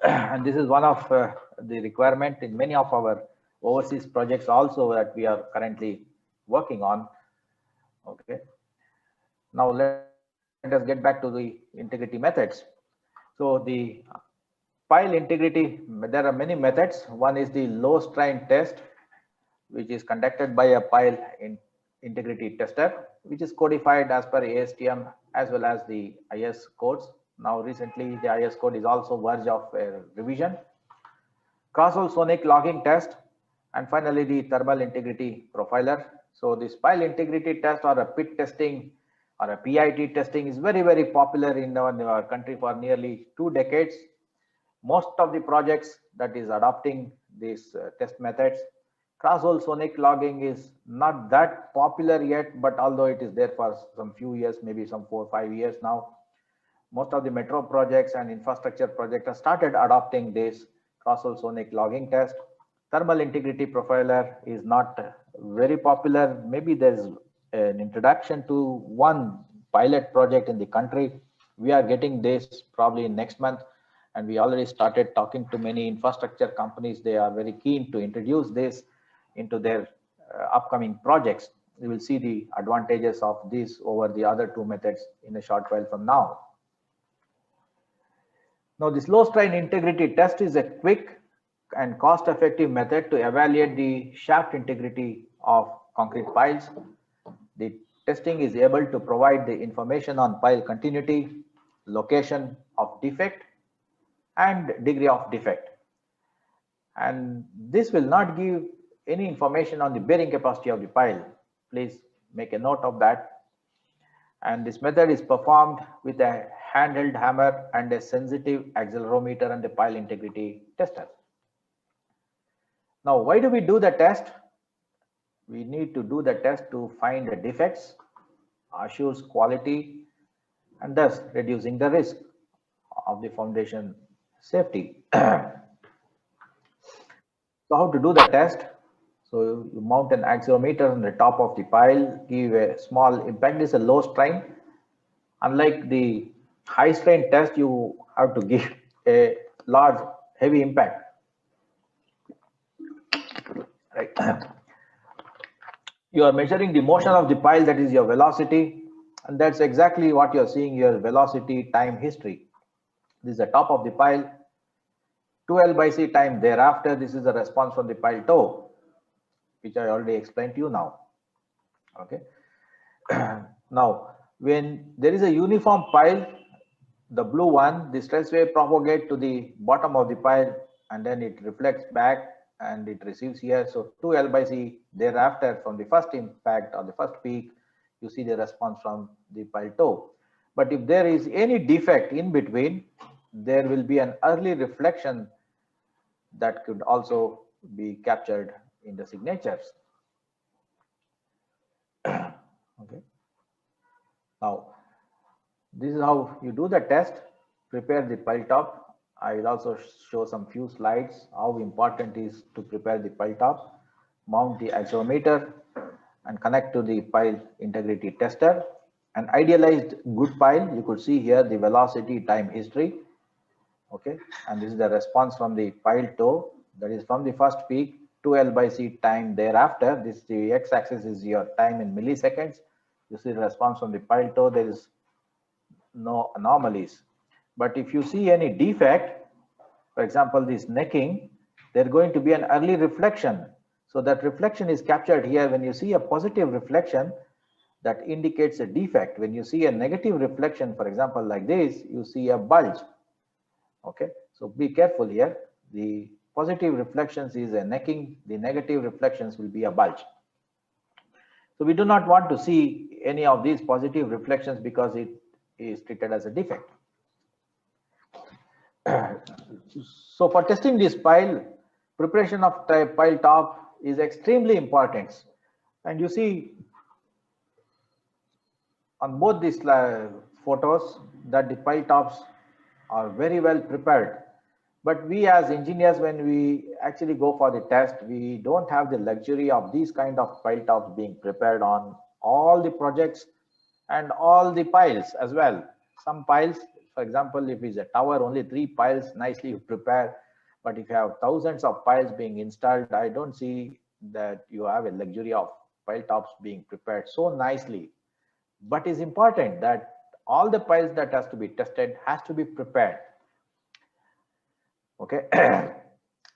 And this is one of the requirement in many of our overseas projects also that we are currently working on. Okay. Now let us get back to the integrity methods. So the pile integrity, there are many methods. One is the low strain test, which is conducted by a pile integrity tester, which is codified as per ASTM as well as the IS codes. Now recently the IS code is also verge of revision. Cross-hole sonic logging test, and finally the thermal integrity profiler. So this pile integrity test or a pit testing or a PIT testing is very, very popular in our country for nearly 2 decades. Most of the projects that is adopting these test methods. Cross-hole sonic logging is not that popular yet, but although it is there for some few years, maybe some 4 or 5 years now, most of the metro projects and infrastructure projects have started adopting this cross-hole sonic logging test. Thermal integrity profiler is not very popular. Maybe there's an introduction to one pilot project in the country. We are getting this probably next month, and we already started talking to many infrastructure companies. They are very keen to introduce this into their upcoming projects. We will see the advantages of this over the other 2 methods in a short while from now. Now, this low strain integrity test is a quick and cost-effective method to evaluate the shaft integrity of concrete piles. The testing is able to provide the information on pile continuity, location of defect, and degree of defect. And this will not give any information on the bearing capacity of the pile. Please make a note of that. And this method is performed with a handheld hammer and a sensitive accelerometer and a pile integrity tester. Now, why do we do the test? We need to do the test to find the defects, assures quality, and thus reducing the risk of the foundation safety. So how to do the test? So you mount an accelerometer on the top of the pile, give a small impact. This is a low strain. Unlike the high strain test, you have to give a large heavy impact. Right. You are measuring the motion of the pile, that is your velocity, and that's exactly what you're seeing, your velocity time history. This is the top of the pile, 2L/c time thereafter. This is the response from the pile toe, which I already explained to you now. Okay. Now, when there is a uniform pile, the blue one, the stress wave propagates to the bottom of the pile and then it reflects back and it receives here. So 2L/c thereafter from the first impact or the first peak, you see the response from the pile toe. But if there is any defect in between, there will be an early reflection that could also be captured in the signatures. Okay. Now, this is how you do the test. Prepare the pile top. I will also show some few slides how important it is to prepare the pile top. Mount the accelerometer and connect to the pile integrity tester. An idealized good pile, you could see here the velocity time history. Okay, and this is the response from the pile toe, that is from the first peak, 2L/c time thereafter. This, the x-axis is your time in milliseconds. You see the response from the pile toe, there is no anomalies. But if you see any defect, for example, this necking, there's going to be an early reflection. So that reflection is captured here. When you see a positive reflection, that indicates a defect. When you see a negative reflection, for example, like this, you see a bulge. Okay, so be careful here. The positive reflections is a necking, the negative reflections will be a bulge. So we do not want to see any of these positive reflections because it is treated as a defect. So for testing this pile, preparation of pile top is extremely important. And you see on both these photos that the pile tops are very well prepared. But we as engineers, when we actually go for the test, we don't have the luxury of these kind of pile tops being prepared on all the projects and all the piles as well. Some piles, for example, if it's a tower, only 3 piles nicely prepare. But if you have thousands of piles being installed, I don't see that you have a luxury of pile tops being prepared so nicely. But it's important that all the piles that has to be tested has to be prepared. Okay,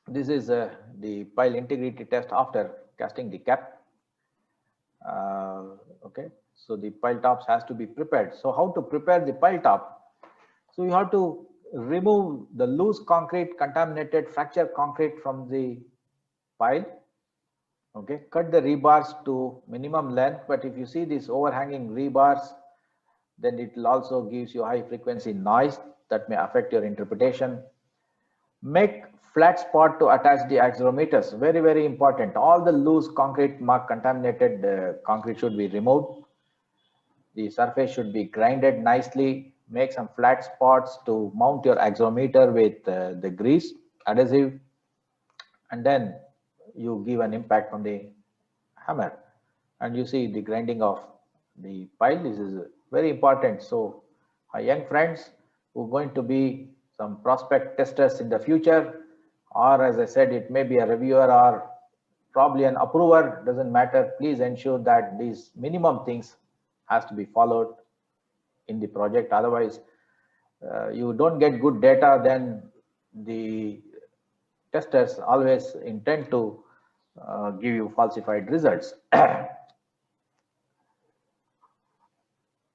this is the pile integrity test after casting the cap. Okay, so the pile tops has to be prepared. So how to prepare the pile top? So you have to remove the loose concrete, contaminated fracture concrete from the pile. Okay, cut the rebars to minimum length, but if you see these overhanging rebars, then it will also gives you high frequency noise that may affect your interpretation. Make flat spot to attach the accelerometers. Very, very important. All the loose concrete mark contaminated concrete should be removed. The surface should be grinded nicely. Make some flat spots to mount your accelerometer with the grease adhesive, and then you give an impact from the hammer, and you see the grinding of the pile. This is very important. So our young friends who are going to be some prospect testers in the future, or as I said, it may be a reviewer or probably an approver, doesn't matter. Please ensure that these minimum things has to be followed in the project. Otherwise, you don't get good data, then the testers always intend to give you falsified results.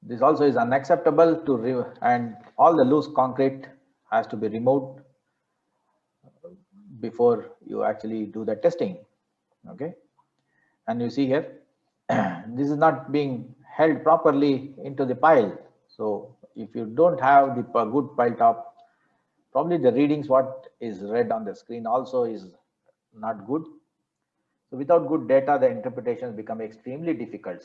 This also is unacceptable to and all the loose concrete has to be removed before you actually do the testing. Okay, and you see here this is not being held properly into the pile. So if you don't have the good pile top, probably the readings what is read on the screen also is not good. So without good data, the interpretations become extremely difficult.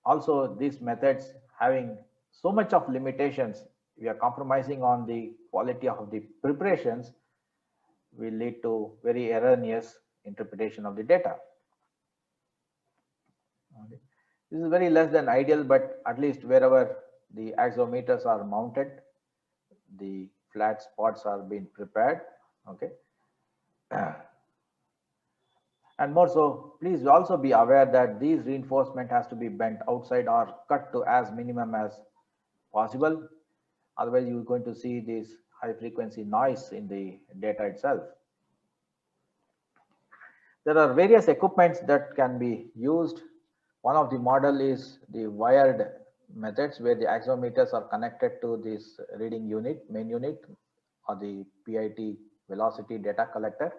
Also, these methods having so much of limitations, we are compromising on the quality of the preparations, will lead to very erroneous interpretation of the data. Okay. This is very less than ideal, but at least wherever the accelerometers are mounted, the flat spots are being prepared. Okay. And more so, please also be aware that these reinforcement has to be bent outside or cut to as minimum as possible. Otherwise, you're going to see this high frequency noise in the data itself. There are various equipments that can be used. One of the model is the wired methods where the accelerometers are connected to this reading unit, main unit, or the PIT velocity data collector.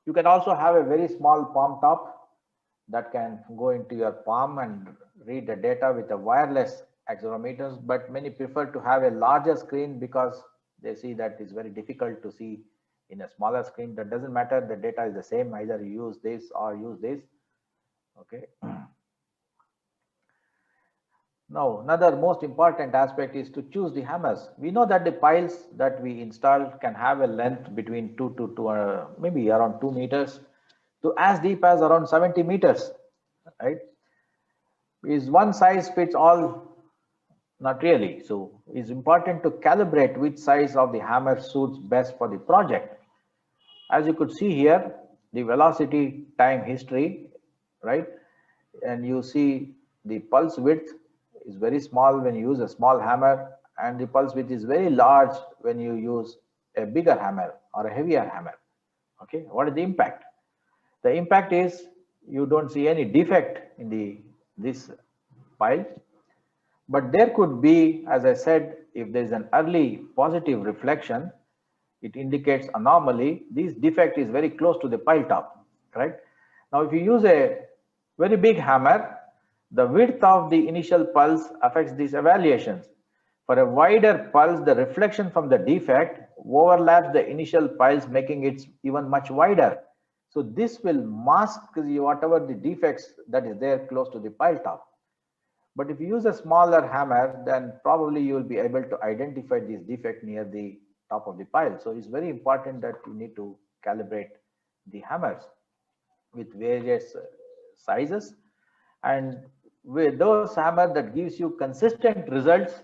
You can also have a very small palm top that can go into your palm and read the data with a wireless accelerometers, but many prefer to have a larger screen because they see that it's very difficult to see in a smaller screen. That doesn't matter, the data is the same, either you use this or use this. Okay. Now, another most important aspect is to choose the hammers. We know that the piles that we install can have a length between 2 to maybe around 2 meters to as deep as around 70 meters, right? Is one size fits all? Not really. So it's important to calibrate which size of the hammer suits best for the project. As you could see here, the velocity time history, right? And you see the pulse width is very small when you use a small hammer, and the pulse width is very large when you use a bigger hammer or a heavier hammer. Okay, what is the impact? The impact is you don't see any defect in this pile, but there could be, as I said, if there is an early positive reflection, it indicates anomaly. This defect is very close to the pile top, right? Now, if you use a very big hammer, the width of the initial pulse affects these evaluations. For a wider pulse, the reflection from the defect overlaps the initial pulse, making it even much wider. So this will mask whatever the defects that is there close to the pile top. But if you use a smaller hammer, then probably you will be able to identify this defect near the top of the pile. So it's very important that you need to calibrate the hammers with various sizes, and with those hammer that gives you consistent results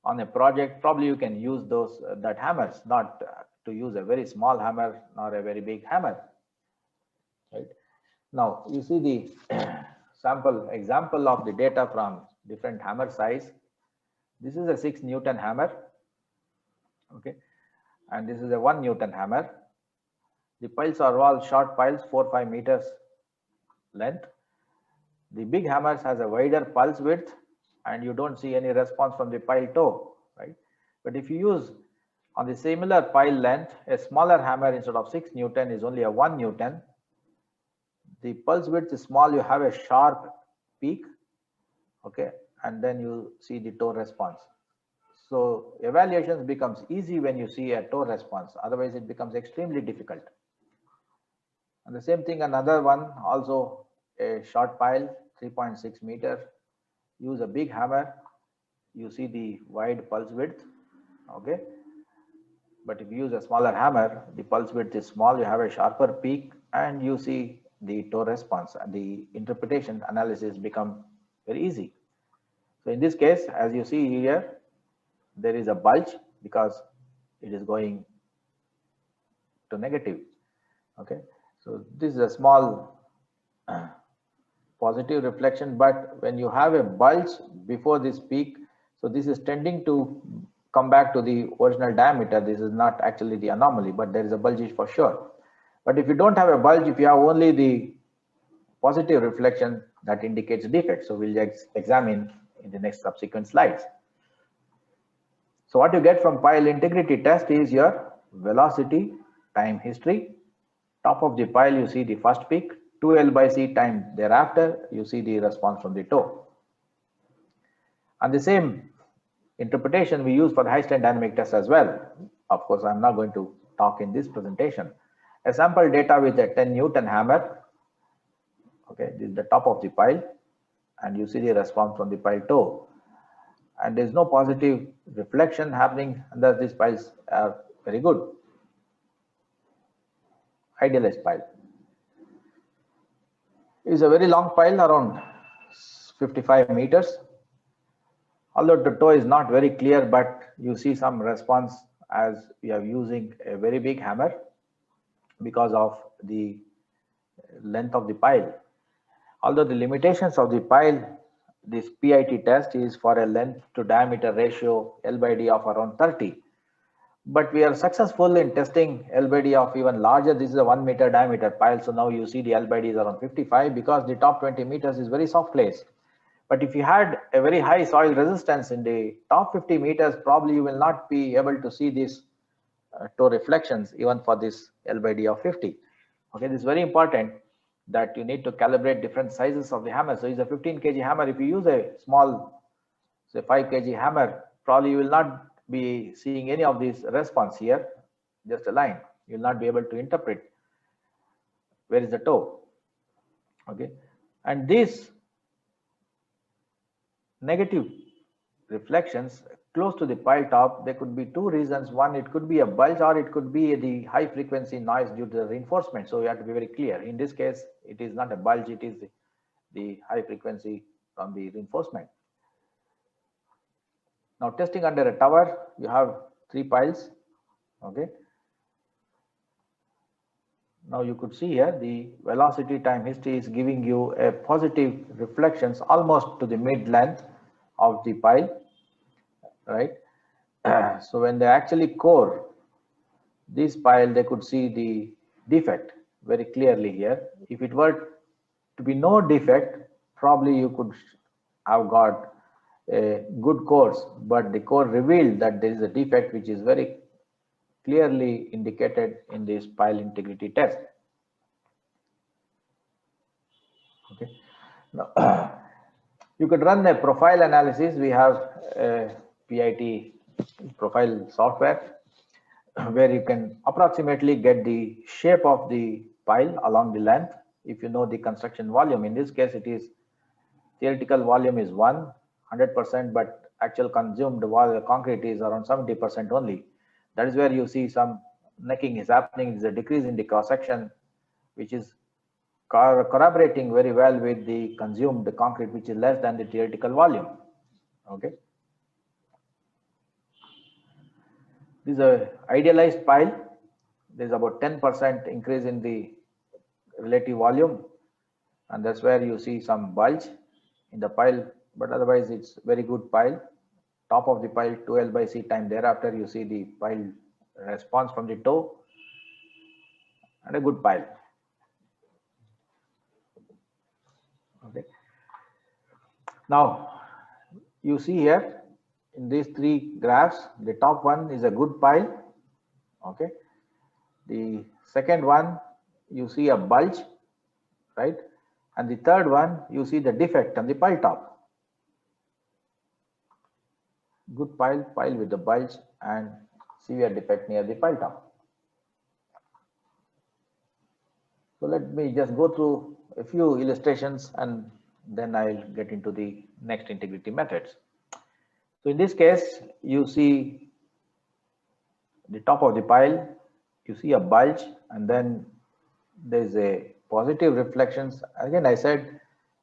on a project, probably you can use those that hammers, not to use a very small hammer nor a very big hammer. Right now, you see the example of the data from different hammer size. This is a 6 Newton hammer, okay, and this is a 1 Newton hammer. The piles are all short piles, 4-5 meters length. The big hammers has a wider pulse width, and you don't see any response from the pile toe, right? But if you use on the similar pile length, a smaller hammer instead of 6 Newton is only a 1 Newton. The pulse width is small, you have a sharp peak, okay, and then you see the toe response. So evaluations becomes easy when you see a toe response, otherwise it becomes extremely difficult. And the same thing, another one, also a short pile, 3.6 meter, use a big hammer, you see the wide pulse width, okay. But if you use a smaller hammer, the pulse width is small, you have a sharper peak, and you see the toe response, and the interpretation analysis become very easy. So in this case, as you see here, there is a bulge because it is going to negative, okay. So this is a small positive reflection, but when you have a bulge before this peak, so this is tending to come back to the original diameter. This is not actually the anomaly, but there is a bulge for sure. But if you don't have a bulge, if you have only the positive reflection, that indicates defect. So we'll examine in the next subsequent slides. So what you get from pile integrity test is your velocity, time history. Top of the pile, you see the first peak, 2L/c time thereafter, you see the response from the toe. And the same interpretation we use for the high strength dynamic test as well. Of course, I'm not going to talk in this presentation. A sample data with a 10 Newton hammer, okay, this is the top of the pile, and you see the response from the pile toe. And there's no positive reflection happening, and thus these piles are very good. Idealized pile is a very long pile, around 55 meters. Although the toe is not very clear, but you see some response as we are using a very big hammer because of the length of the pile. Although the limitations of the pile, this PIT test is for a length to diameter ratio L/D of around 30. But we are successful in testing L/D of even larger. This is a 1 meter diameter pile. So now you see the L/D is around 55 because the top 20 meters is very soft clays. But if you had a very high soil resistance in the top 50 meters, probably you will not be able to see these toe reflections even for this L/D of 50. Okay, this is very important that you need to calibrate different sizes of the hammer. So it's a 15 kg hammer. If you use a small, say 5 kg hammer, probably you will not be seeing any of these response here, just a line. You will not be able to interpret where is the toe. Okay, and these negative reflections close to the pile top, there could be two reasons. One, it could be a bulge, or it could be the high frequency noise due to the reinforcement. So you have to be very clear. In this case, it is not a bulge, it is the high frequency from the reinforcement. Now testing under a tower, you have 3 piles. Okay. Now you could see here the velocity time history is giving you a positive reflections almost to the mid length of the pile, right? So when they actually core this pile, they could see the defect very clearly here. If it were to be no defect, probably you could have got a good cores, but the core revealed that there is a defect which is very clearly indicated in this pile integrity test. Okay. Now, you could run a profile analysis. We have a PIT profile software where you can approximately get the shape of the pile along the length. If you know the construction volume, in this case, it is theoretical volume is 100%, but actual consumed concrete is around 70% only. That is where you see some necking is happening. It's a decrease in the cross section, which is corroborating very well with the consumed concrete, which is less than the theoretical volume. Okay. This is a idealized pile. There's about 10% increase in the relative volume, and that's where you see some bulge in the pile, but otherwise it's very good pile. Top of the pile 2L by C time thereafter, you see the pile response from the toe, and a good pile. Okay. Now you see here in these three graphs, the top one is a good pile. Okay. The second one, you see a bulge, right? And the third one, you see the defect on the pile top. Good pile, pile with the bulge, and severe defect near the pile top. So let me just go through a few illustrations and then I'll get into the next integrity methods. So in this case, you see the top of the pile, you see a bulge, and then there's a positive reflections. Again, I said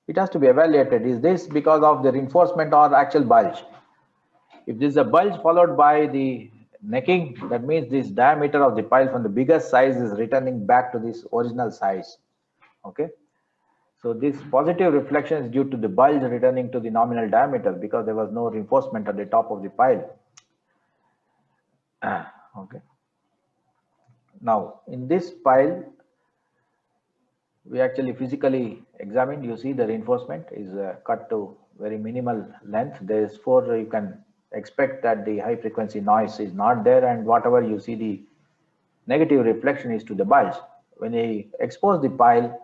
it has to be evaluated. Is this because of the reinforcement or actual bulge? If this is a bulge followed by the necking, that means this diameter of the pile from the biggest size is returning back to this original size. Okay. So this positive reflection is due to the bulge returning to the nominal diameter because there was no reinforcement at the top of the pile. Okay. Now in this pile, we actually physically examined. You see the reinforcement is cut to very minimal length. Therefore, you can expect that the high frequency noise is not there, and whatever you see the negative reflection is to the bulge. When you expose the pile,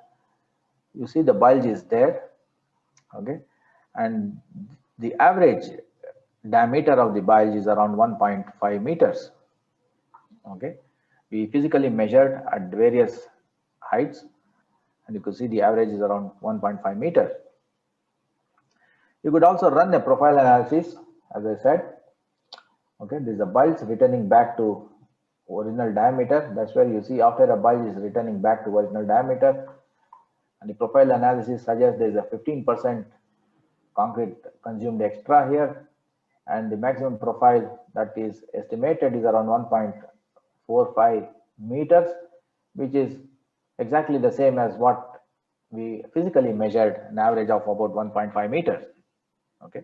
you see the bulge is there. Okay, and the average diameter of the bulge is around 1.5 meters. Okay, we physically measured at various heights, and you could see the average is around 1.5 meters. You could also run a profile analysis, as I said. Okay, this is a bulge returning back to original diameter. That's where you see after a bulge is returning back to original diameter, and the profile analysis suggests there is a 15% concrete consumed extra here, and the maximum profile that is estimated is around 1.45 meters, which is exactly the same as what we physically measured, an average of about 1.5 meters. Okay.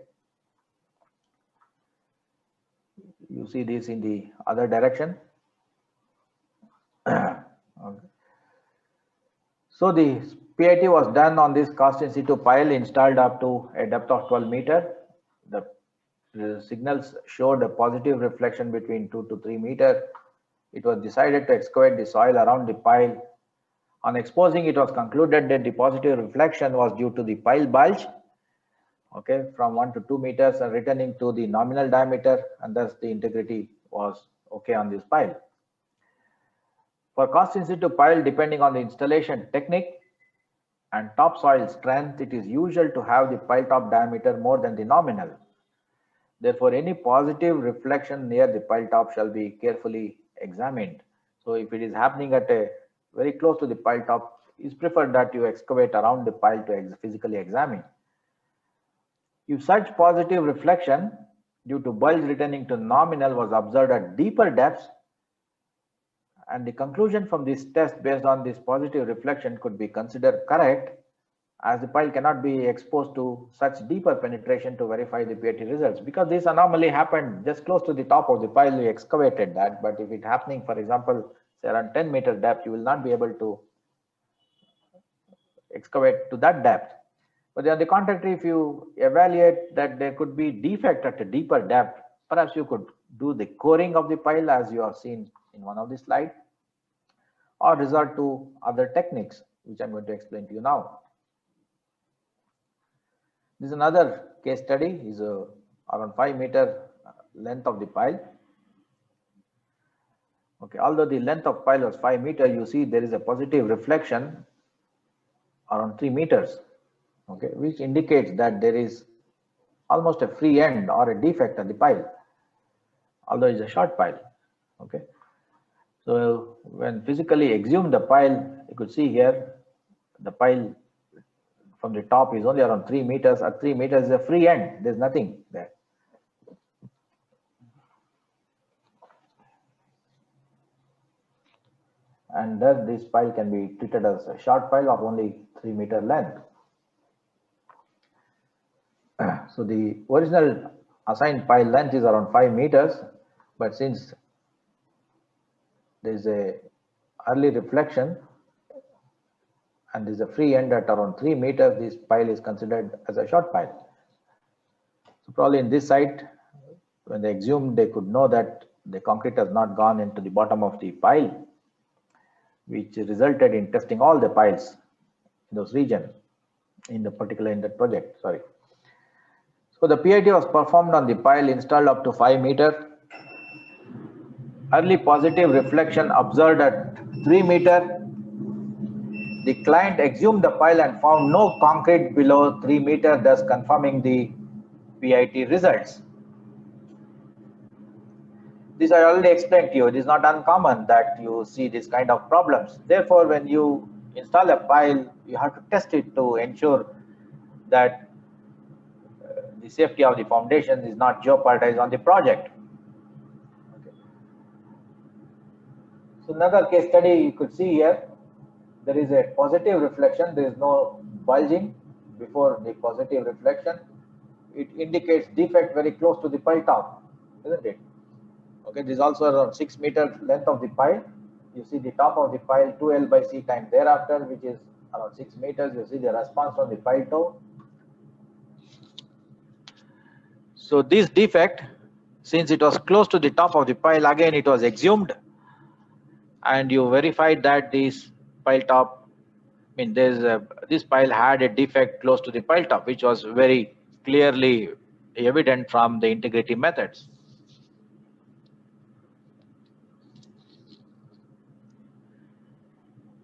You see this in the other direction. Okay. So the PIT was done on this cast in situ pile installed up to a depth of 12 meters. The signals showed a positive reflection between 2 to 3 meters. It was decided to excavate the soil around the pile. On exposing, it was concluded that the positive reflection was due to the pile bulge, okay, from 1 to 2 meters and returning to the nominal diameter, and thus the integrity was okay on this pile. For cast in situ pile, depending on the installation technique and topsoil strength, it is usual to have the pile top diameter more than the nominal. Therefore, any positive reflection near the pile top shall be carefully examined. So if it is happening at a very close to the pile top, it's preferred that you excavate around the pile to physically examine. If such positive reflection due to bulge returning to nominal was observed at deeper depths, and the conclusion from this test based on this positive reflection could be considered correct, as the pile cannot be exposed to such deeper penetration to verify the PIT results, because this anomaly happened just close to the top of the pile. We excavated that, but if it happening, for example, say around 10 meter depth, you will not be able to excavate to that depth. But on the contrary, if you evaluate that there could be defect at a deeper depth, perhaps you could do the coring of the pile as you have seen in one of the slides, or resort to other techniques, which I'm going to explain to you now. This is another case study, is around 5 meter length of the pile. Okay, although the length of pile was 5 meters, you see there is a positive reflection around 3 meters, okay, which indicates that there is almost a free end or a defect at the pile, although it's a short pile. Okay, so when physically exhumed the pile, you could see here the pile from the top is only around 3 meters. At 3 meters is a free end, there's nothing there. And thus this pile can be treated as a short pile of only 3 meter length. So the original assigned pile length is around 5 meters, but since there is a early reflection and there is a free end at around 3 meters, this pile is considered as a short pile. So probably in this site, when they exhumed, they could know that the concrete has not gone into the bottom of the pile, which resulted in testing all the piles in those regions, in that project, sorry. So the PIT was performed on the pile installed up to 5 meters. Early positive reflection observed at 3 meters. The client exhumed the pile and found no concrete below 3 meters, thus confirming the PIT results. This I already explained to you. It is not uncommon that you see this kind of problems. Therefore, when you install a pile, you have to test it to ensure that the safety of the foundation is not jeopardized on the project. Okay. So another case study you could see here, there is a positive reflection. There is no bulging before the positive reflection. It indicates defect very close to the pile top, isn't it? Okay, this is also around 6 meter length of the pile. You see the top of the pile 2L by C time thereafter, which is around 6 meters. You see the response from the pile toe. So this defect, since it was close to the top of the pile, again it was exhumed, and you verified that this pile top, I mean this pile had a defect close to the pile top, which was very clearly evident from the integrity methods.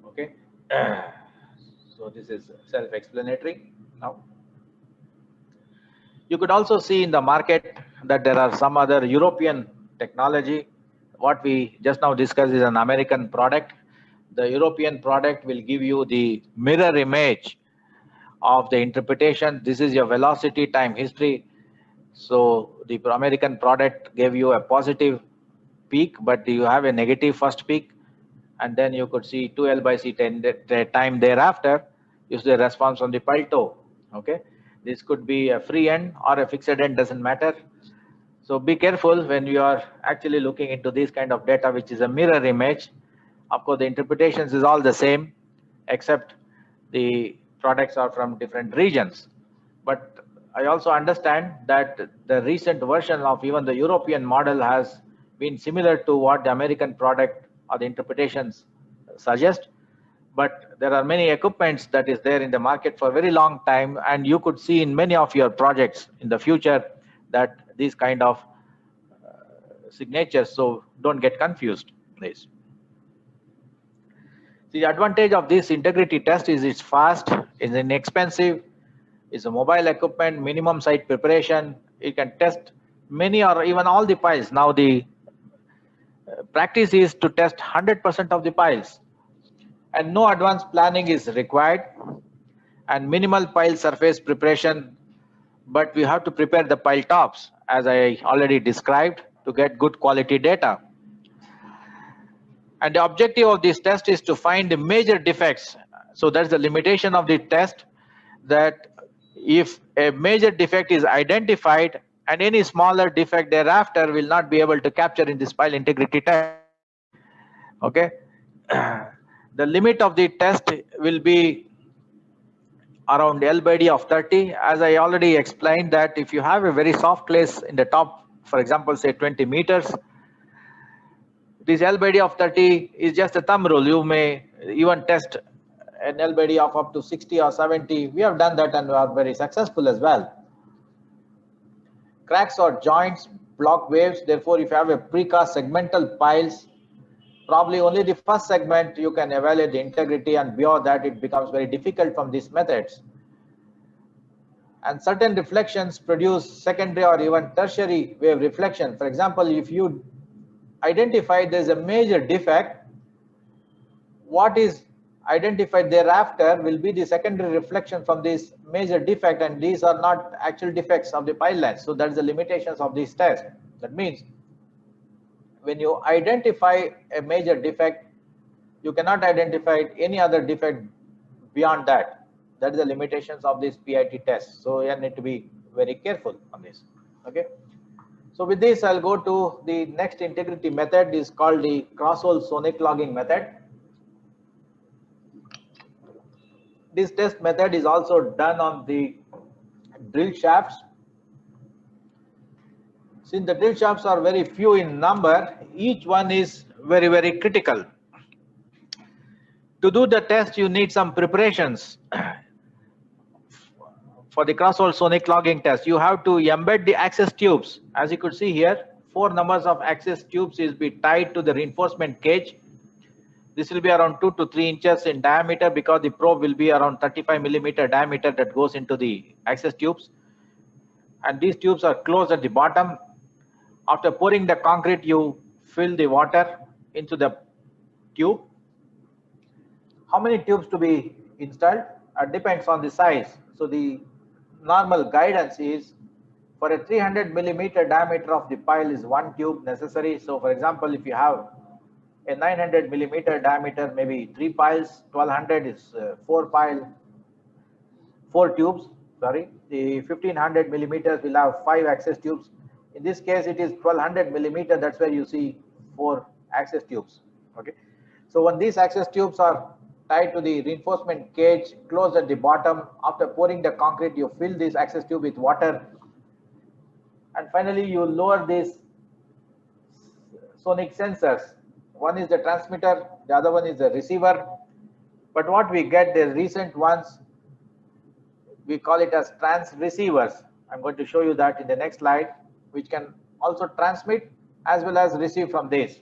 Okay, so this is self-explanatory now. You could also see in the market that there are some other European technology. What we just now discussed is an American product. The European product will give you the mirror image of the interpretation. This is your velocity time history. So the American product gave you a positive peak, but you have a negative first peak, and then you could see 2L by C time thereafter. You see the response from the pile toe. Okay. This could be a free end or a fixed end, doesn't matter. So be careful when you are actually looking into this kind of data, which is a mirror image. Of course, the interpretations is all the same, except the products are from different regions. But I also understand that the recent version of even the European model has been similar to what the American product or the interpretations suggest. But there are many equipments that is there in the market for a very long time, and you could see in many of your projects in the future that these kind of signatures, so don't get confused, please. The advantage of this integrity test is it's fast, it's inexpensive, it's a mobile equipment, minimum site preparation. You can test many or even all the piles. Now the practice is to test 100% of the piles, and no advanced planning is required, and minimal pile surface preparation, but we have to prepare the pile tops as I already described to get good quality data. And the objective of this test is to find the major defects. So that's the limitation of the test, that if a major defect is identified and any smaller defect thereafter will not be able to capture in this pile integrity test. Okay. The limit of the test will be around L by D of 30. As I already explained, that if you have a very soft place in the top, for example, say 20 meters, this L by D of 30 is just a thumb rule. You may even test an L by D of up to 60 or 70. We have done that and we are very successful as well. Cracks or joints block waves. Therefore, if you have a precast segmental piles, Probably only the first segment you can evaluate the integrity, and beyond that it becomes very difficult from these methods. And certain reflections produce secondary or even tertiary wave reflection. For example, if you identify there's a major defect, what is identified thereafter will be the secondary reflection from this major defect, and these are not actual defects of the pile length. So that's the limitations of this test. That means when you identify a major defect, you cannot identify any other defect beyond that. That is the limitations of this PIT test. So you need to be very careful on this. Okay. So with this, I'll go to the next integrity method. Is called the cross-hole sonic logging method. This test method is also done on the drill shafts. Since the drill shafts are very few in number, each one is very, very critical. To do the test, you need some preparations. For the cross-hole sonic logging test, you have to embed the access tubes. As you could see here, 4 numbers of access tubes is be tied to the reinforcement cage. This will be around 2 to 3 inches in diameter, because the probe will be around 35 millimeter diameter that goes into the access tubes. And these tubes are closed at the bottom. After pouring the concrete, you fill the water into the tube. How many tubes to be installed? Depends on the size. So the normal guidance is for a 300 millimeter diameter of the pile is 1 tube necessary. So for example, if you have a 900 millimeter diameter, maybe 3 piles, 1200 is 4 tubes. Sorry, the 1500 millimeters will have 5 access tubes. In this case, it is 1200 millimeter. That's where you see 4 access tubes. Okay. So when these access tubes are tied to the reinforcement cage, closed at the bottom, after pouring the concrete, you fill this access tube with water. And finally, you lower these sonic sensors. One is the transmitter, the other one is the receiver. But what we get, the recent ones, we call it as trans receivers. I'm going to show you that in the next slide, which can also transmit as well as receive from this.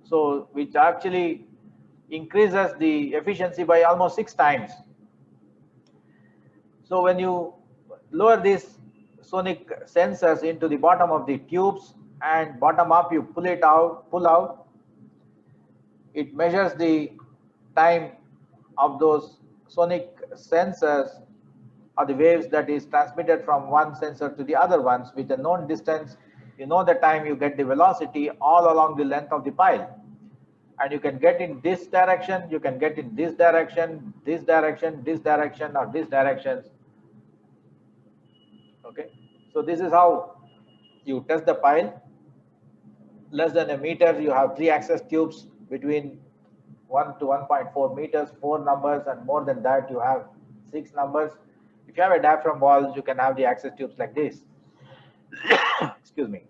So which actually increases the efficiency by almost 6 times. So when you lower these sonic sensors into the bottom of the tubes and bottom up, you pull out, it measures the time of those sonic sensors or the waves that is transmitted from one sensor to the other ones with a known distance. You know the time, you get the velocity all along the length of the pile. And you can get in this direction, you can get in this direction, this direction, this direction, or this direction. Okay, so this is how you test the pile. Less than a meter, you have 3 access tubes. Between 1 to 1.4 meters, 4 numbers, and more than that, you have 6 numbers. If you have a diaphragm wall, you can have the access tubes like this. Excuse me.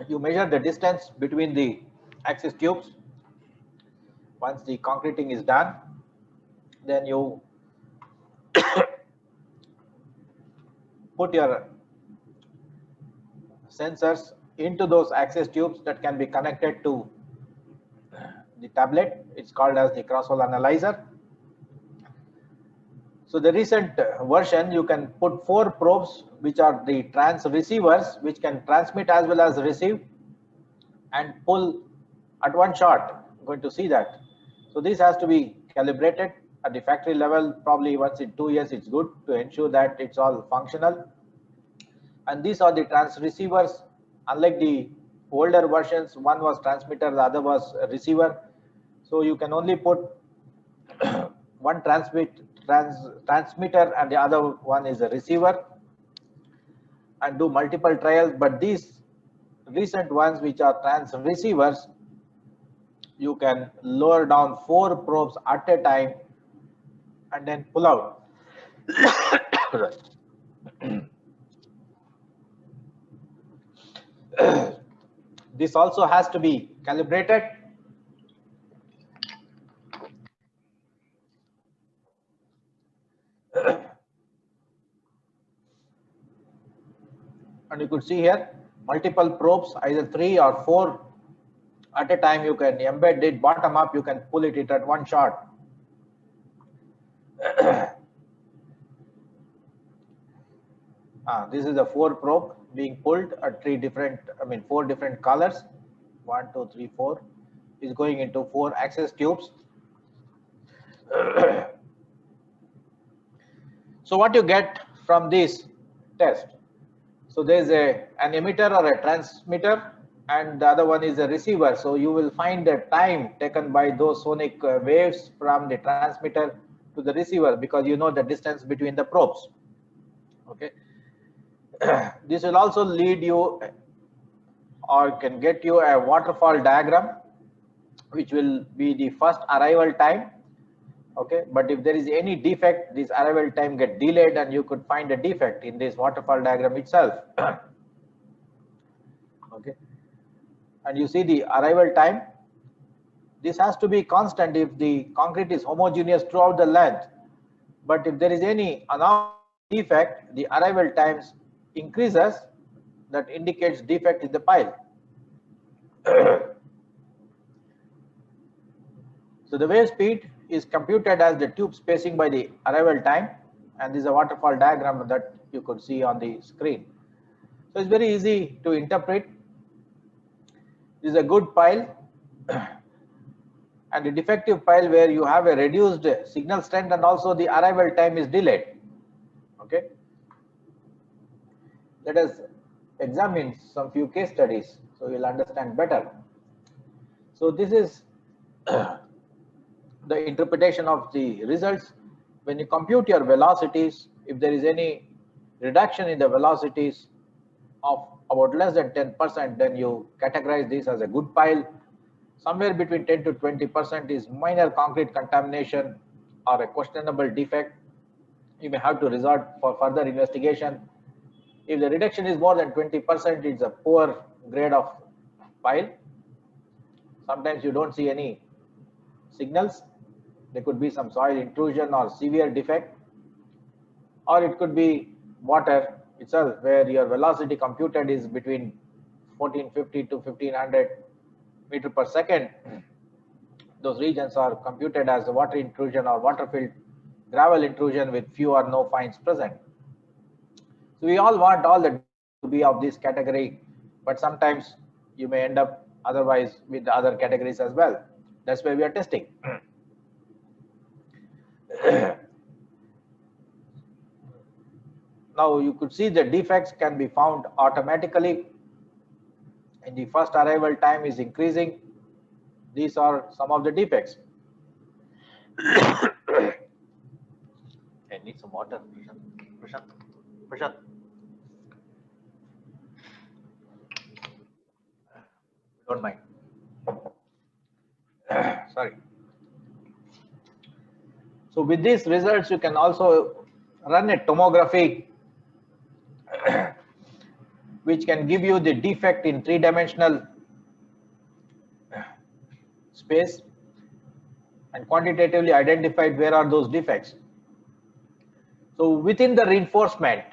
You measure the distance between the access tubes. Once the concreting is done, then you put your sensors into those access tubes that can be connected to the tablet. It's called as the cross-hole analyzer. So the recent version, you can put 4 probes, which are the trans receivers, which can transmit as well as receive and pull at one shot. I'm going to see that. So this has to be calibrated at the factory level. Probably once in 2 years, it's good to ensure that it's all functional. And these are the trans receivers. Unlike the older versions, one was transmitter, the other was receiver. So you can only put one transmitter and the other one is a receiver, and do multiple trials. But these recent ones, which are trans receivers, you can lower down 4 probes at a time and then pull out. This also has to be calibrated. And you could see here multiple probes, either 3 or 4 at a time. You can embed it bottom up, you can pull it at one shot. This is the 4 probe being pulled at 4 different colors. 1, 2, 3, 4 is going into 4 access tubes. So what you get from this test? So there is an emitter or a transmitter, and the other one is a receiver. So you will find the time taken by those sonic waves from the transmitter to the receiver, because you know the distance between the probes. Okay. This will also lead you or can get you a waterfall diagram, which will be the first arrival time. Okay, but if there is any defect, this arrival time get delayed, and you could find a defect in this waterfall diagram itself. Okay, and you see the arrival time. This has to be constant if the concrete is homogeneous throughout the length. But if there is any defect, the arrival times increases. That indicates defect in the pile. So the wave speed is computed as the tube spacing by the arrival time, and this is a waterfall diagram that you could see on the screen. So it's very easy to interpret. This is a good pile and a defective pile where you have a reduced signal strength and also the arrival time is delayed. Okay. Let us examine some few case studies so you'll understand better. So this is the interpretation of the results. When you compute your velocities, if there is any reduction in the velocities of about less than 10%, then you categorize this as a good pile. Somewhere between 10 to 20% is minor concrete contamination or a questionable defect. You may have to resort for further investigation. If the reduction is more than 20%, it's a poor grade of pile. Sometimes you don't see any signals. There could be some soil intrusion or severe defect, or it could be water itself, where your velocity computed is between 1450 to 1500 meter per second. Those regions are computed as a water intrusion or water filled gravel intrusion with few or no fines present. So we all want all the to be of this category, but sometimes you may end up otherwise with the other categories as well. That's why we are testing. Now you could see the defects can be found automatically, and the first arrival time is increasing. These are some of the defects. I need some water. Prashant. Don't mind. Sorry. So with these results, you can also run a tomography which can give you the defect in 3-dimensional space and quantitatively identified where are those defects. So within the reinforcement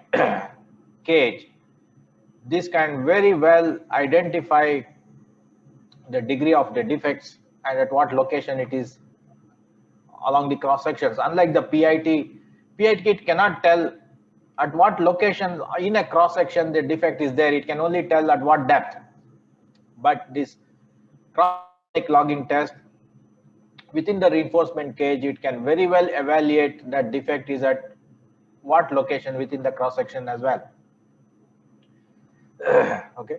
cage, this can very well identify the degree of the defects and at what location it is along the cross sections. Unlike the PIT kit cannot tell at what location in a cross section the defect is there. It can only tell at what depth. But this cross logging test within the reinforcement cage, it can very well evaluate that defect is at what location within the cross section as well. Okay.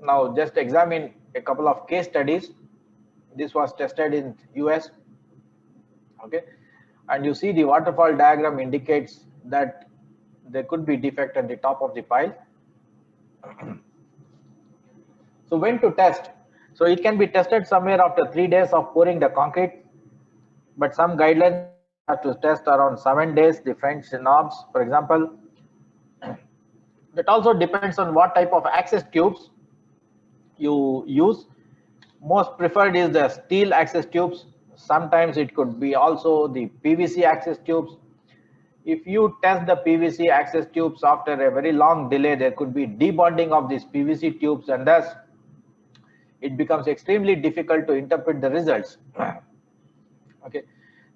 Now just examine a couple of case studies. This was tested in US. Okay, and you see the waterfall diagram indicates that there could be defect at the top of the pile. So when to test? So it can be tested somewhere after 3 days of pouring the concrete, but some guidelines have to test around 7 days, the French norms, for example. That also depends on what type of access tubes you use. Most preferred is the steel access tubes. Sometimes it could be also the PVC access tubes. if you test the PVC access tubes after a very long delay, there could be debonding of these PVC tubes, and thus it becomes extremely difficult to interpret the results. Okay,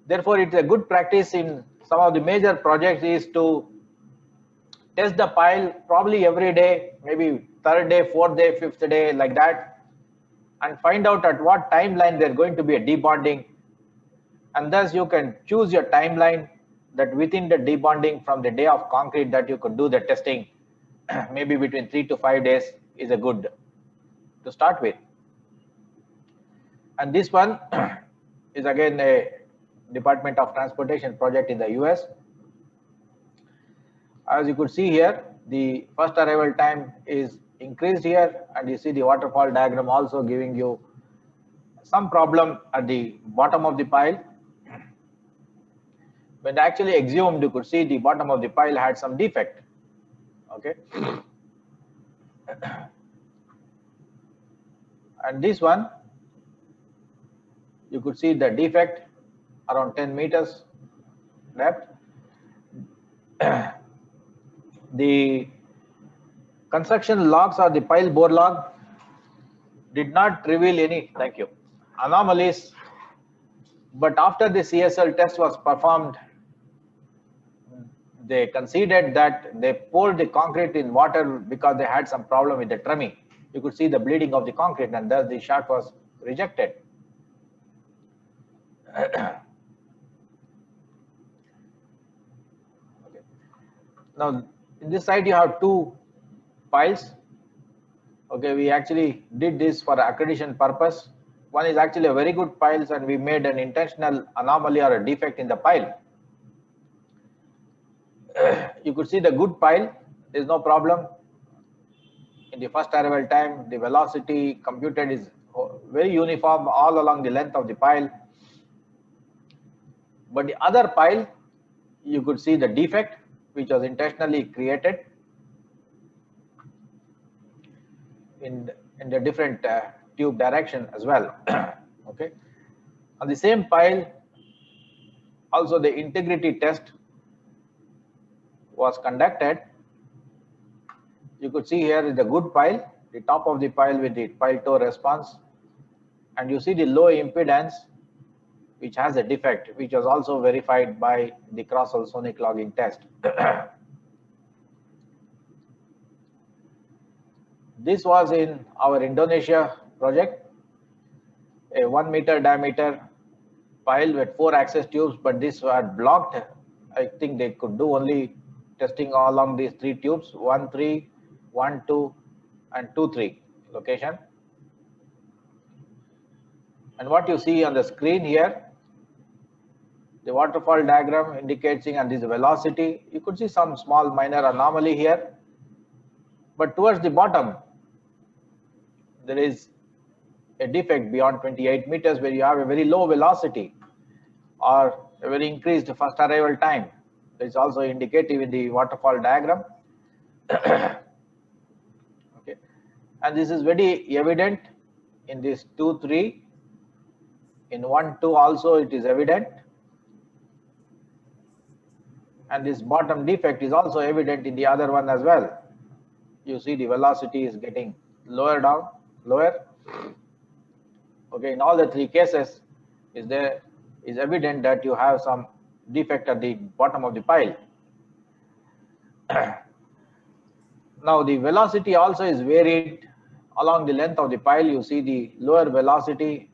therefore it's a good practice in some of the major projects is to test the pile probably every day, maybe third day, fourth day, fifth day, like that, and find out at what timeline there's going to be a debonding, and thus you can choose your timeline that within the debonding from the day of concrete that you could do the testing. Maybe between 3 to 5 days is a good to start with. And this one is again a Department of Transportation project in the US. As you could see here, the first arrival time is increased here, and you see the waterfall diagram also giving you some problem at the bottom of the pile. When actually exhumed, you could see the bottom of the pile had some defect. Okay. And this one, you could see the defect around 10 meters depth. The construction logs or the pile bore log did not reveal any, thank you, anomalies, but after the CSL test was performed, they considered that they poured the concrete in water because they had some problem with the trimming. You could see the bleeding of the concrete, and thus the shaft was rejected. Okay. Now, in this side you have two piles. Okay, we actually did this for accreditation purpose. One is actually a very good piles, and we made an intentional anomaly or a defect in the pile. You could see the good pile, there is no problem. In the first arrival time, the velocity computed is very uniform all along the length of the pile. But the other pile, you could see the defect which was intentionally created in the different tube direction as well. Okay. On the same pile, also the integrity test was conducted. You could see here is the good pile, the top of the pile with the pile toe response, and you see the low impedance which has a defect, which was also verified by the cross-hole sonic logging test. This was in our Indonesia project, a 1 meter diameter pile with 4 access tubes, but this were blocked. I think they could do only testing along these 3 tubes, 1, 3, 1, 2, and 2, 3 location. And what you see on the screen here, the waterfall diagram indicating and this velocity, you could see some small minor anomaly here, but towards the bottom, there is a defect beyond 28 meters where you have a very low velocity or a very increased first arrival time. It's also indicative in the waterfall diagram. Okay. And this is very evident in this 2, 3. In 1, 2 also it is evident. And this bottom defect is also evident in the other one as well. You see the velocity is getting lower down, lower. Okay, in all the 3 cases, is evident that you have some defect at the bottom of the pile. Now the velocity also is varied along the length of the pile. You see the lower velocity.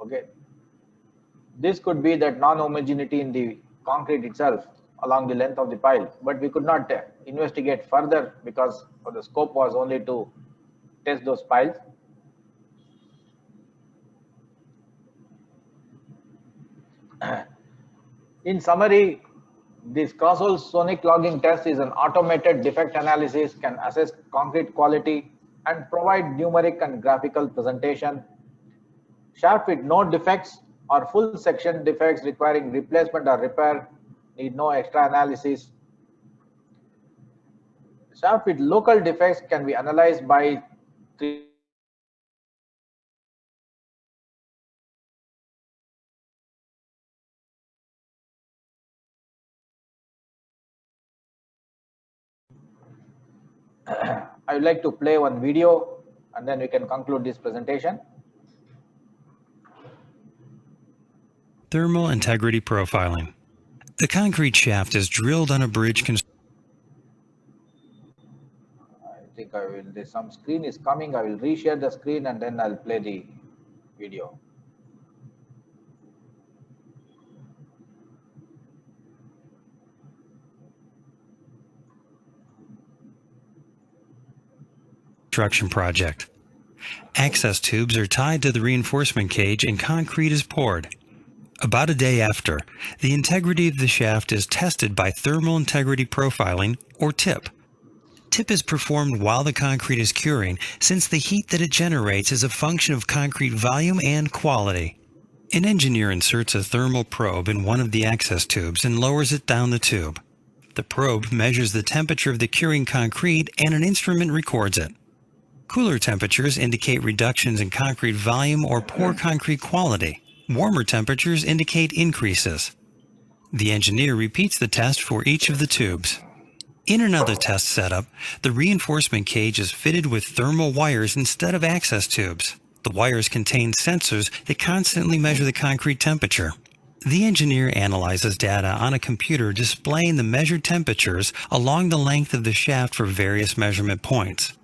Okay, this could be that non-homogeneity in the concrete itself along the length of the pile, but we could not investigate further because the scope was only to test those piles. In summary, this cross-hole sonic logging test is an automated defect analysis, can assess concrete quality and provide numeric and graphical presentation. Shaft with no defects or full section defects requiring replacement or repair need no extra analysis. Shaft with local defects can be analyzed by I would like to play one video and then we can conclude this presentation. Thermal integrity profiling. The concrete shaft is drilled on a bridge I think I will, some screen is coming. I will reshare the screen and then I'll play the video. construction project. Access tubes are tied to the reinforcement cage and concrete is poured. About a day after, the integrity of the shaft is tested by thermal integrity profiling, or TIP. TIP is performed while the concrete is curing, since the heat that it generates is a function of concrete volume and quality. An engineer inserts a thermal probe in one of the access tubes and lowers it down the tube. The probe measures the temperature of the curing concrete and an instrument records it. Cooler temperatures indicate reductions in concrete volume or poor concrete quality. Warmer temperatures indicate increases. The engineer repeats the test for each of the tubes. In another test setup, the reinforcement cage is fitted with thermal wires instead of access tubes. The wires contain sensors that constantly measure the concrete temperature. The engineer analyzes data on a computer displaying the measured temperatures along the length of the shaft for various measurement points.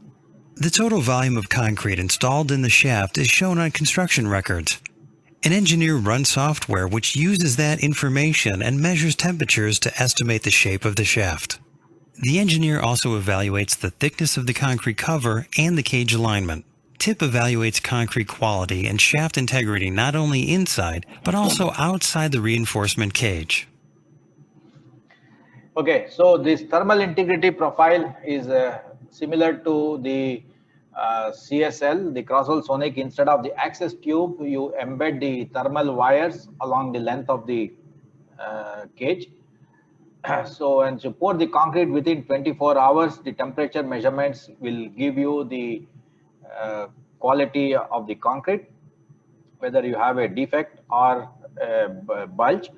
The total volume of concrete installed in the shaft is shown on construction records. An engineer runs software which uses that information and measures temperatures to estimate the shape of the shaft. The engineer also evaluates the thickness of the concrete cover and the cage alignment. TIP evaluates concrete quality and shaft integrity not only inside, but also outside the reinforcement cage. Okay, so this thermal integrity profile is similar to the CSL, the cross-hole sonic. Instead of the access tube, you embed the thermal wires along the length of the cage. So, and you pour the concrete within 24 hours, the temperature measurements will give you the quality of the concrete, whether you have a defect or a bulge.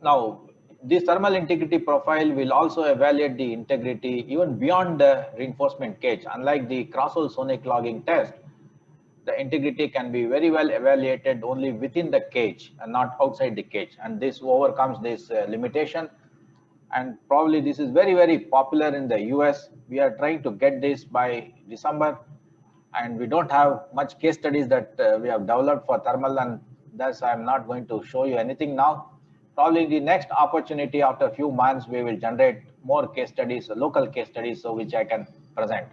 Now, this thermal integrity profile will also evaluate the integrity even beyond the reinforcement cage. Unlike the cross-hole sonic logging test, the integrity can be very well evaluated only within the cage and not outside the cage. And this overcomes this limitation. And probably this is very, very popular in the US. We are trying to get this by December. And we don't have much case studies that we have developed for thermal, and thus I'm not going to show you anything now. Probably the next opportunity after a few months, we will generate more case studies, local case studies, so which I can present.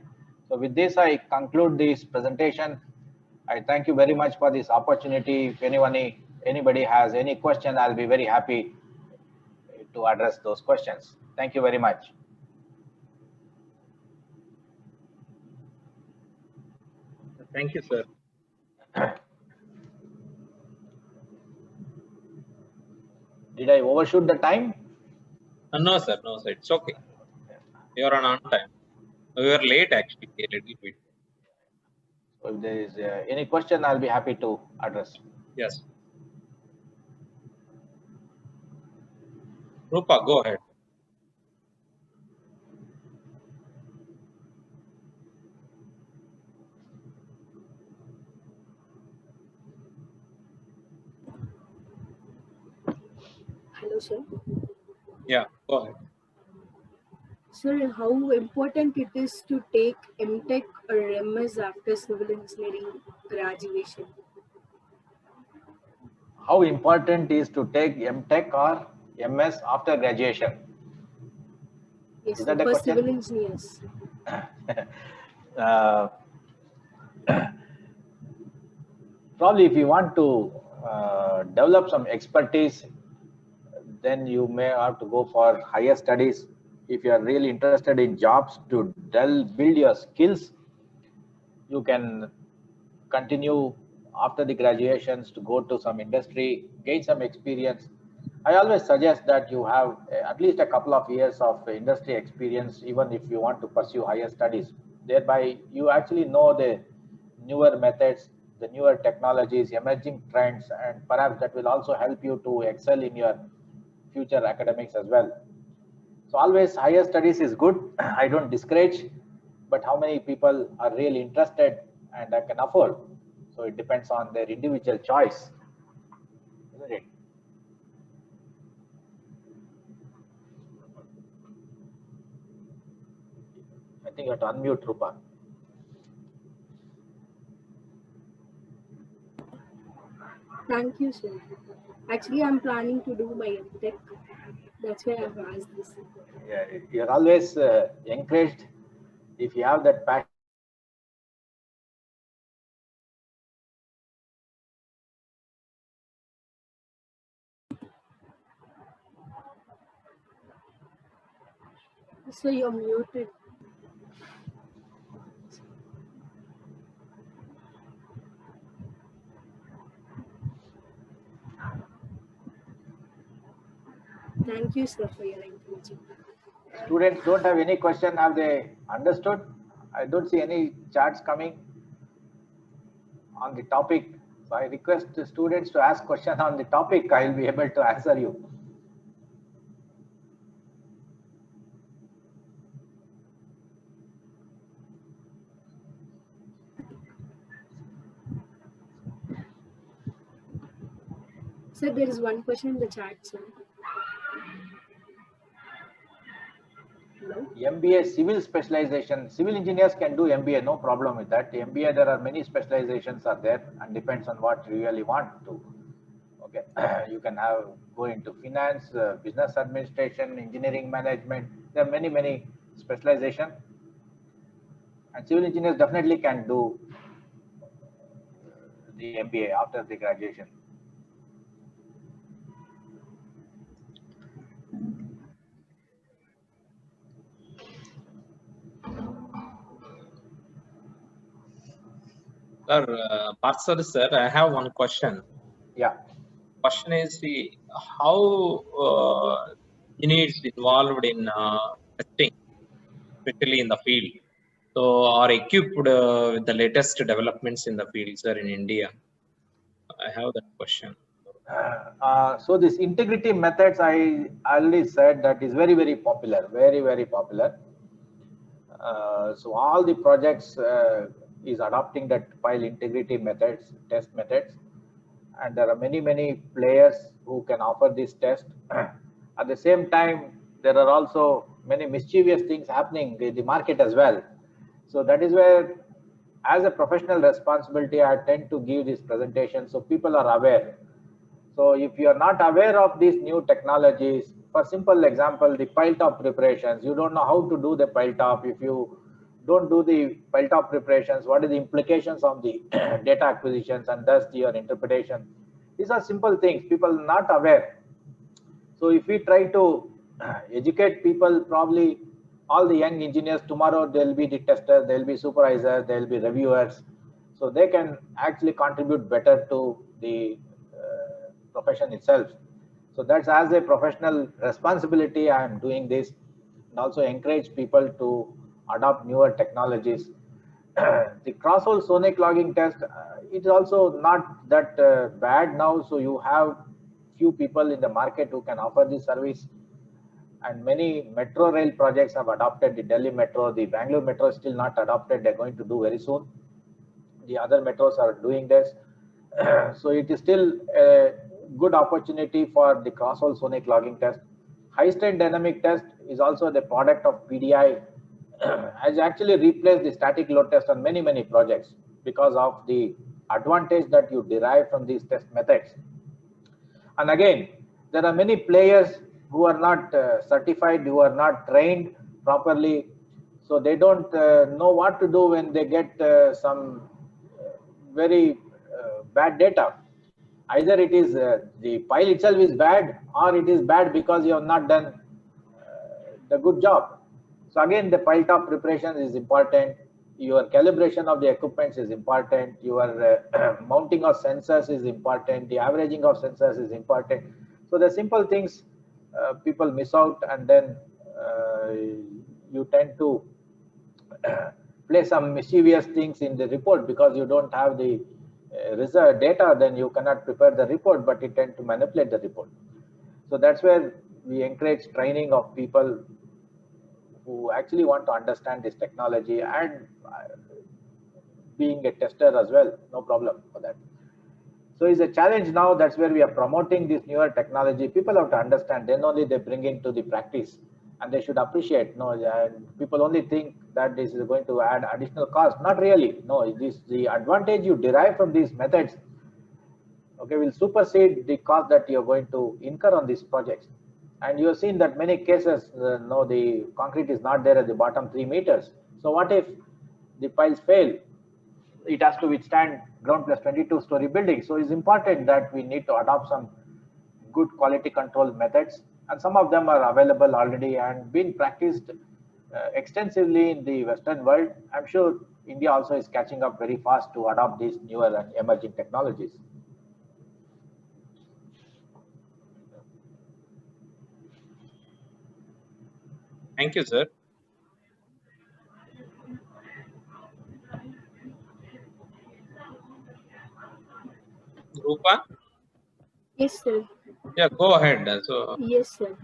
So with this, I conclude this presentation. I thank you very much for this opportunity. If anybody has any question, I'll be very happy to address those questions. Thank you very much. Thank you, sir. Did I overshoot the time? No, sir. No, sir. It's okay. You are on time. We were late actually a little bit. So if there is any question, I'll be happy to address. Yes. Rupa, go ahead. Hello, sir. Yeah, go ahead. Sir, how important it is to take MTech or MS after civil engineering graduation? How important is to take MTech or MS after graduation? Yes, Is sir, that a for question? civil engineers. Probably if you want to develop some expertise, then you may have to go for higher studies. If you are really interested in jobs to build your skills, you can continue after the graduations to go to some industry, gain some experience. I always suggest that you have at least a couple of years of industry experience, even if you want to pursue higher studies. Thereby, you actually know the newer methods, the newer technologies, emerging trends, and perhaps that will also help you to excel in your future academics as well. So always higher studies is good. I don't discourage, but how many people are really interested and can afford? So it depends on their individual choice, isn't it? I think you have to unmute, Rupa. Thank you, sir. Actually, I'm planning to do my MTech. That's why I've asked this. Yeah, you're always encouraged if you have that passion. So you're muted. Thank you, sir, for your encouragement. Students don't have any question. Have they understood? I don't see any charts coming on the topic. So I request the students to ask question on the topic. I will be able to answer you. Sir, there is one question in the chat, sir. Hello? MBA civil specialization. Civil engineers can do MBA, no problem with that. MBA, there are many specializations are there and depends on what you really want to. Okay, you can have go into finance, business administration, engineering management. There are many specialization, and civil engineers definitely can do the MBA after the graduation. Sir, Parthasarathi sir, I have one question. Yeah. Question is how engineers involved in testing, especially in the field, so are equipped with the latest developments in the field, sir, in India? I have that question. So this integrity methods, I already said that is very popular, very popular. So all the projects is adopting that file integrity methods, test methods, and there are many players who can offer this test. At the same time, there are also many mischievous things happening in the market as well. So that is where, as a professional responsibility, I tend to give this presentation so people are aware. So if you are not aware of these new technologies, for simple example, the pile top preparations, you don't know how to do the pile top. If you don't do the pile top preparations, what are the implications of the data acquisitions and thus your interpretation? These are simple things, people are not aware. So if we try to educate people, probably all the young engineers tomorrow, they'll be the testers, they'll be supervisors, they'll be reviewers. So they can actually contribute better to the profession itself. So that's as a professional responsibility, I am doing this, and also encourage people to adopt newer technologies. The cross-hole sonic logging test, it is also not that bad now. So you have few people in the market who can offer this service, and many metro rail projects have adopted. The Delhi Metro, the Bangalore Metro is still not adopted. They're going to do very soon. The other metros are doing this. So it is still a good opportunity for the cross-hole sonic logging test. High strength dynamic test is also the product of PDI. Has actually replaced the static load test on many projects because of the advantage that you derive from these test methods. And again, there are many players who are not certified, who are not trained properly, so they don't know what to do when they get some very bad data. Either it is the file itself is bad, or it is bad because you have not done the good job. So again, the file top preparation is important. Your calibration of the equipment is important. Your mounting of sensors is important. The averaging of sensors is important. So the simple things people miss out, and then you tend to play some mischievous things in the report because you don't have the result data. Then you cannot prepare the report, but you tend to manipulate the report. So that's where we encourage training of people who actually want to understand this technology and being a tester as well, no problem for that. So it's a challenge now. That's where we are promoting this newer technology. People have to understand, then only they bring into the practice, and they should appreciate. No, and people only think that this is going to add additional cost. Not really. No, this the advantage you derive from these methods, okay, will supersede the cost that you're going to incur on these projects. And you have seen that many cases, no, the concrete is not there at the bottom 3 meters. So what if the piles fail? It has to withstand ground plus 22-story building. So it's important that we need to adopt some good quality control methods, and some of them are available already and being practiced extensively in the Western world. I'm sure India also is catching up very fast to adopt these newer and emerging technologies. Thank you, sir. Rupa? Yes, sir. Yeah, go ahead. So, Yes, sir.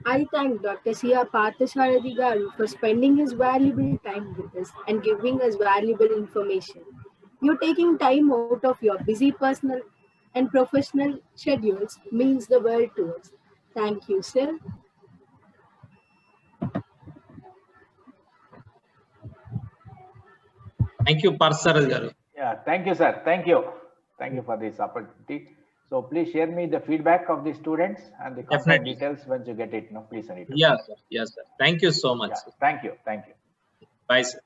I thank Dr. C.R. Parthasarathi Garu for spending his valuable time with us and giving us valuable information. You taking time out of your busy personal and professional schedules means the world to us. Thank you, sir. thank you, Parthasarathi garu. Yeah, thank you, sir. Thank you. Thank you for this opportunity. So please share me the feedback of the students and the contact Definitely. details once you get it. No, please send it. Yes, sir. Yes, sir. Thank you so much. Yeah, thank you. Thank you. Bye, sir.